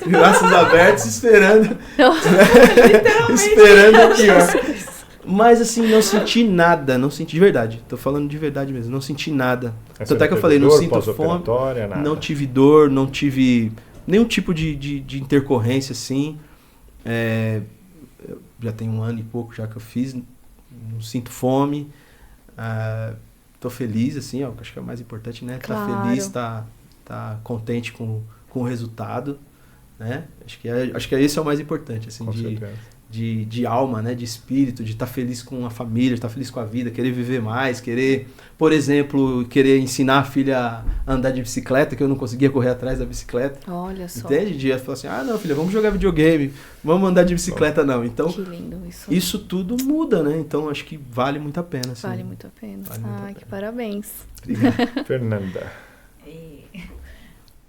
Braços abertos, esperando. Esperando aqui, ó. Mas assim, não senti nada, não senti de verdade. Tô falando de verdade mesmo, não senti nada. Tanto é que eu falei, não sinto fome, não tive dor, não tive nenhum tipo de intercorrência, assim. Já tem 1 ano e pouco já que eu fiz, não sinto fome. Tô feliz, assim, ó, acho que é o mais importante, né? Claro. Tá feliz, tá contente com o resultado, né? Acho que esse é o mais importante, assim, de alma, né, de espírito, de estar feliz com a família, de estar feliz com a vida, querer viver mais, querer, por exemplo, querer ensinar a filha a andar de bicicleta, que eu não conseguia correr atrás da bicicleta. Olha só. Entende? De falar assim, não, filha, vamos jogar videogame, vamos andar de bicicleta, não. Então, que lindo isso. Isso tudo muda, né? Então, acho que vale muito a pena. Assim. Vale muito a pena. Vale muito a pena. Que parabéns. Obrigado. Fernanda.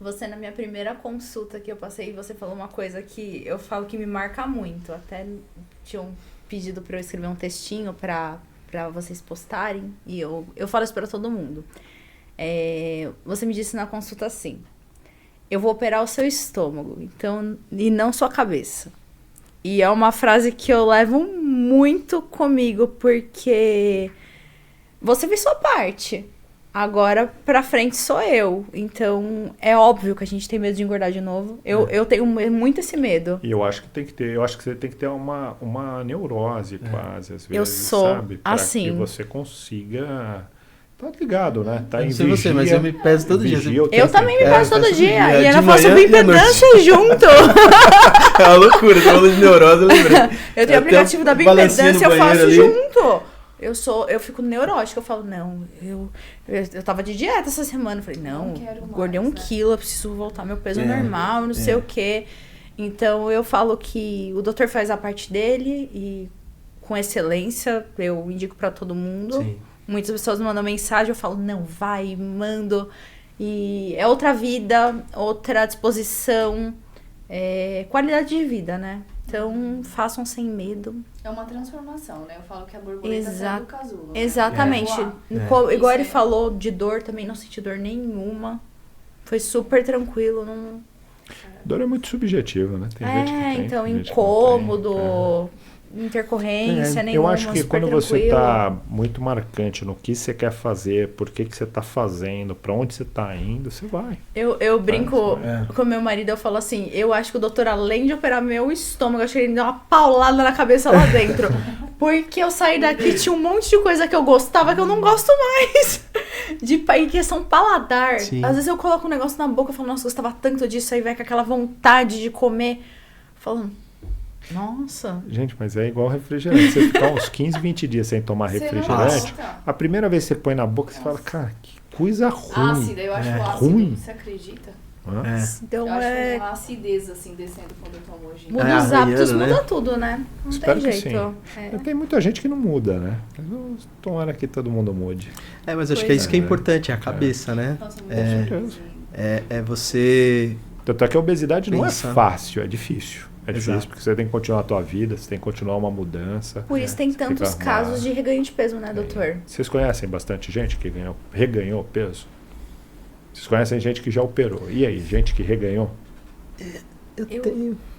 Você, na minha primeira consulta que eu passei, você falou uma coisa que eu falo que me marca muito. Até tinham pedido para eu escrever um textinho para vocês postarem. E eu falo isso para todo mundo. Você me disse na consulta assim: eu vou operar o seu estômago, então, e não sua cabeça. E é uma frase que eu levo muito comigo, porque você fez sua parte. Agora, pra frente, sou eu. Então, é óbvio que a gente tem medo de engordar de novo. Eu tenho muito esse medo. E eu acho que tem que ter, você tem que ter uma neurose quase, às vezes, eu sou sabe? Pra assim. que você consiga... Tá ligado, né? Tá eu em não sei vigia, você, mas eu me peso todo dia. Eu também me peso todo dia. E de ainda faço manhã e à bioimpedância junto. É uma loucura, tô falando de neurose, eu lembrei. Eu tenho o aplicativo da balancinha bioimpedância, eu faço ali. junto. Eu fico neurótica, eu falo, não, eu tava de dieta essa semana, eu falei, não engordei 1 quilo, eu preciso voltar ao meu peso normal, não sei o quê. Então, eu falo que o doutor faz a parte dele e com excelência, eu indico pra todo mundo. Sim. Muitas pessoas mandam mensagem, eu falo, não, vai, mando. E é outra vida, outra disposição, qualidade de vida, né? Então, façam sem medo. É uma transformação, né? Eu falo que a borboleta sai do casulo. Né? Exatamente. Igual ele falou de dor, também não senti dor nenhuma. Foi super tranquilo. Não... Dor é muito subjetiva, né? Tem gente que tem, então, tem gente incômodo, intercorrência, nenhuma. Eu acho que quando você está muito marcante no que você quer fazer, por que você está fazendo, para onde você está indo, você vai. Eu brinco com meu marido, eu falo assim, eu acho que o doutor, além de operar meu estômago, eu acho que ele me deu uma paulada na cabeça lá dentro. Porque eu saí daqui, tinha um monte de coisa que eu gostava que eu não gosto mais. Em questão paladar. Sim. Às vezes eu coloco um negócio na boca e falo, nossa, eu gostava tanto disso, aí vai com aquela vontade de comer. Falando, nossa. Gente, mas é igual refrigerante. Você ficar uns 15, 20 dias sem tomar refrigerante, a primeira vez que você põe na boca, você fala, cara, que coisa ruim. Ácida, eu acho ácido. Ruim. Você acredita? Então eu acho uma acidez, assim, descendo quando eu tomo hoje. Muda os hábitos, muda tudo, né? Não Espero tem que jeito. sim. Tem muita gente que não muda, né? Tomara que todo mundo mude. Mas acho que é isso que é importante, é a cabeça, né? Nossa, É você... Tanto é que a obesidade não é Pensar. fácil, é difícil. É Exato. difícil porque você tem que continuar a tua vida, você tem que continuar uma mudança. Por isso tem tantos fica casos de reganho de peso, né, doutor? Vocês conhecem bastante gente que reganhou peso? Vocês conhecem gente que já operou? E aí, gente que reganhou?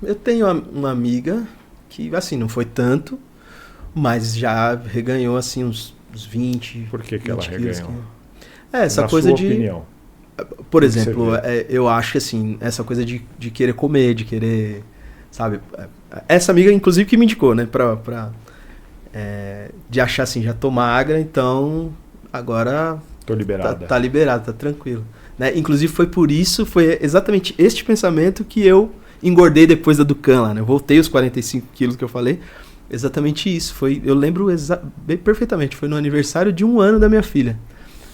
Eu tenho uma amiga que, assim, não foi tanto, mas já reganhou, assim, uns 20. Por que ela reganhou? Essa Na coisa sua de... opinião. Por O que você exemplo, vê? eu acho que, assim, essa coisa de querer comer, de querer... Sabe? Essa amiga, inclusive, que me indicou, né? De achar, assim, já tô magra, então agora... Tô liberada. Tá liberado, tá tranquilo. Né? Inclusive foi exatamente este pensamento que eu engordei depois da Ducan lá, né? Eu voltei os 45 quilos que eu falei, Exatamente isso. Eu lembro perfeitamente. Foi no aniversário de 1 ano da minha filha.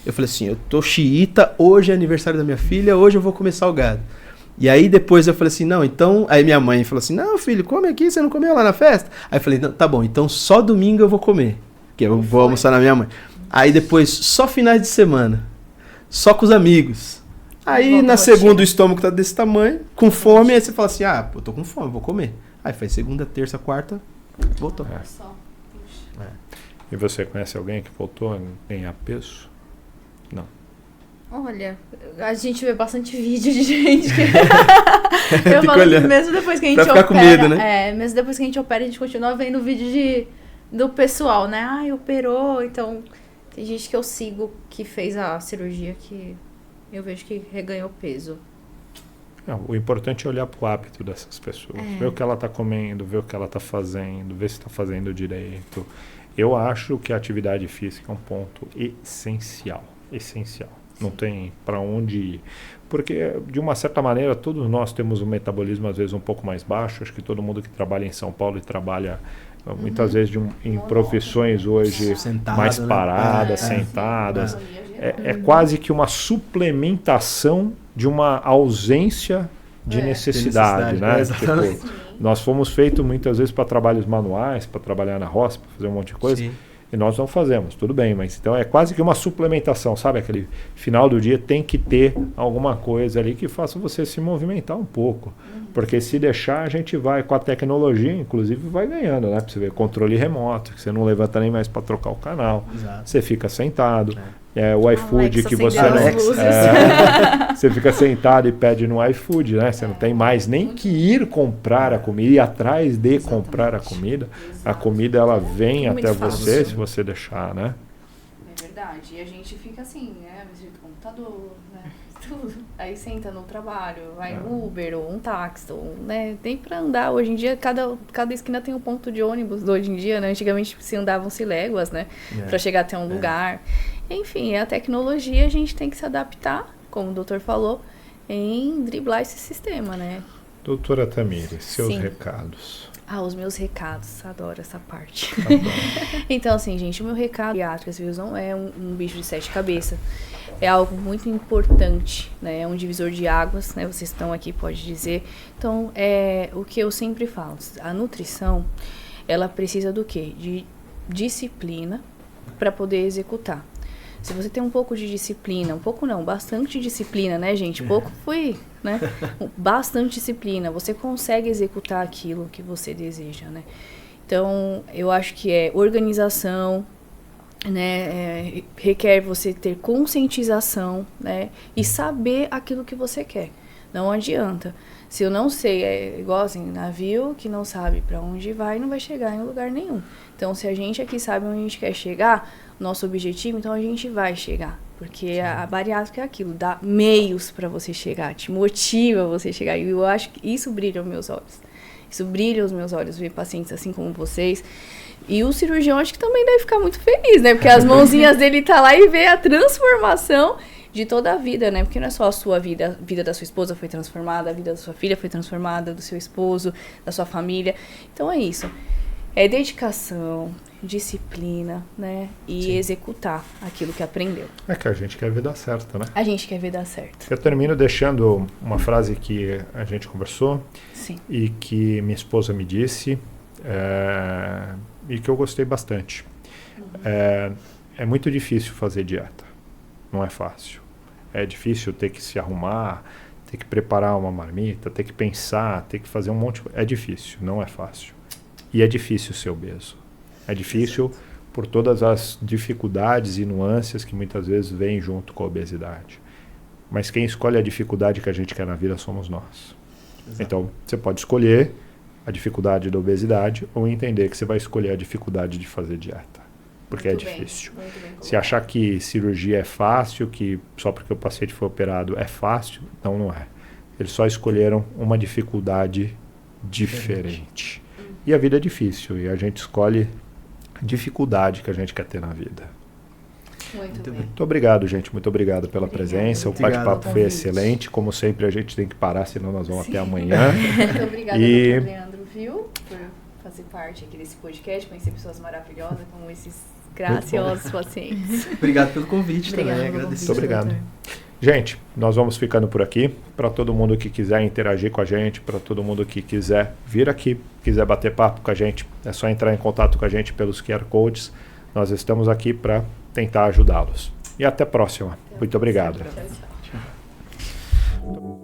Eu falei assim, eu tô xiita, hoje é aniversário da minha filha, hoje eu vou comer salgado. E aí depois eu falei assim, não, então... Aí minha mãe falou assim, não, filho, come aqui, você não comeu lá na festa? Aí eu falei, não, tá bom, então só domingo eu vou comer, que eu vou almoçar na minha mãe. Aí depois, só finais de semana, só com os amigos. Aí na segunda o estômago tá desse tamanho, com fome, aí você fala assim, ah, eu tô com fome, vou comer. Aí faz segunda, terça, quarta, voltou. E você conhece alguém que voltou em ganhar peso? Não. Olha, a gente vê bastante vídeo de gente que... Eu falo que mesmo depois que a gente pra ficar opera... com medo, né? Mesmo depois que a gente opera, a gente continua vendo vídeo do pessoal, né? Ah, operou, então... Tem gente que eu sigo que fez a cirurgia que eu vejo que reganhou peso. Não, o importante é olhar para o hábito dessas pessoas. Ver o que ela está comendo, ver o que ela está fazendo, ver se está fazendo direito. Eu acho que a atividade física é um ponto essencial. Essencial. Não tem para onde ir. Porque, de uma certa maneira, todos nós temos um metabolismo, às vezes, um pouco mais baixo. Acho que todo mundo que trabalha em São Paulo e trabalha, muitas vezes, em profissões hoje sentado, mais né? paradas, sentadas. É quase que uma suplementação de uma ausência de necessidade, né? Tipo, nós fomos feitos, muitas vezes, para trabalhos manuais, para trabalhar na roça, para fazer um monte de coisa. Sim. E nós não fazemos, tudo bem, mas então é quase que uma suplementação, sabe? Aquele final do dia tem que ter alguma coisa ali que faça você se movimentar um pouco. Porque se deixar, a gente vai com a tecnologia, inclusive, vai ganhando, né? Pra você ver, controle remoto, que você não levanta nem mais para trocar o canal. Exato. Você fica sentado. O iFood Alexa, que você você fica sentado e pede no iFood, né? Você não tem mais nem que ir comprar a comida, ir atrás de comprar a comida. A comida ela vem até você se você deixar, né? É verdade. E a gente fica assim, né? No computador, né? Tudo. Aí senta no trabalho, vai no Uber ou um táxi, né? Tem pra andar. Hoje em dia, cada esquina tem um ponto de ônibus. Hoje em dia, né? Antigamente se andavam-se léguas, né? Pra chegar até um lugar. Enfim, a tecnologia a gente tem que se adaptar, como o doutor falou, em driblar esse sistema, né? Doutora Tamires, seus recados. Os meus recados, adoro essa parte. Então, assim, gente, o meu recado bariátricas, viu, não é um bicho de 7 cabeças. É algo muito importante, né? É um divisor de águas, né? Vocês estão aqui, pode dizer. Então, o que eu sempre falo, a nutrição, ela precisa do quê? De disciplina para poder executar. Se você tem um pouco de disciplina, um pouco não, bastante disciplina, né, gente? Pouco foi, né? Bastante disciplina, você consegue executar aquilo que você deseja, né? Então, eu acho que é organização, né? Requer você ter conscientização, né? E saber aquilo que você quer. Não adianta. Se eu não sei, é igual assim, navio que não sabe para onde vai, não vai chegar em lugar nenhum. Então, se a gente aqui sabe onde a gente quer chegar, nosso objetivo, então a gente vai chegar. Porque a bariátrica é aquilo, dá meios para você chegar, te motiva a você chegar. E eu acho que isso brilha os meus olhos. Isso brilha os meus olhos, ver pacientes assim como vocês. E o cirurgião acho que também deve ficar muito feliz, né? Porque as mãozinhas dele tá lá e vê a transformação de toda a vida, né? Porque não é só a sua vida, a vida da sua esposa foi transformada, a vida da sua filha foi transformada, do seu esposo, da sua família. Então é isso. É dedicação, disciplina, né? E executar aquilo que aprendeu. É que a gente quer ver dar certo, né? A gente quer ver dar certo. Eu termino deixando uma frase que a gente conversou. Sim. E que minha esposa me disse e que eu gostei bastante. É muito difícil fazer dieta. Não é fácil. É difícil ter que se arrumar, ter que preparar uma marmita, ter que pensar, ter que fazer um monte de coisa. É difícil, não é fácil. E é difícil ser obeso. É difícil por todas as dificuldades e nuances que muitas vezes vêm junto com a obesidade. Mas quem escolhe a dificuldade que a gente quer na vida somos nós. Exato. Então, você pode escolher a dificuldade da obesidade ou entender que você vai escolher a dificuldade de fazer dieta. Porque muito é difícil. Se achar que cirurgia é fácil, que só porque o paciente foi operado é fácil, não é. Eles só escolheram uma dificuldade diferente. E a vida é difícil, e a gente escolhe a dificuldade que a gente quer ter na vida. Muito bem. Muito obrigado, gente. Muito obrigado pela presença. O bate-papo foi excelente. Como sempre, a gente tem que parar, senão nós vamos até amanhã. Muito obrigada, doutor Leandro, viu? Por fazer parte aqui desse podcast, conhecer pessoas maravilhosas como esses graciosos pacientes. Obrigado pelo convite Obrigada também. pelo Agradeço. convite, Muito obrigado. doutor. Gente, nós vamos ficando por aqui. Para todo mundo que quiser interagir com a gente, para todo mundo que quiser vir aqui, quiser bater papo com a gente, é só entrar em contato com a gente pelos QR Codes. Nós estamos aqui para tentar ajudá-los. E até a próxima. Muito obrigado. Tchau, tchau.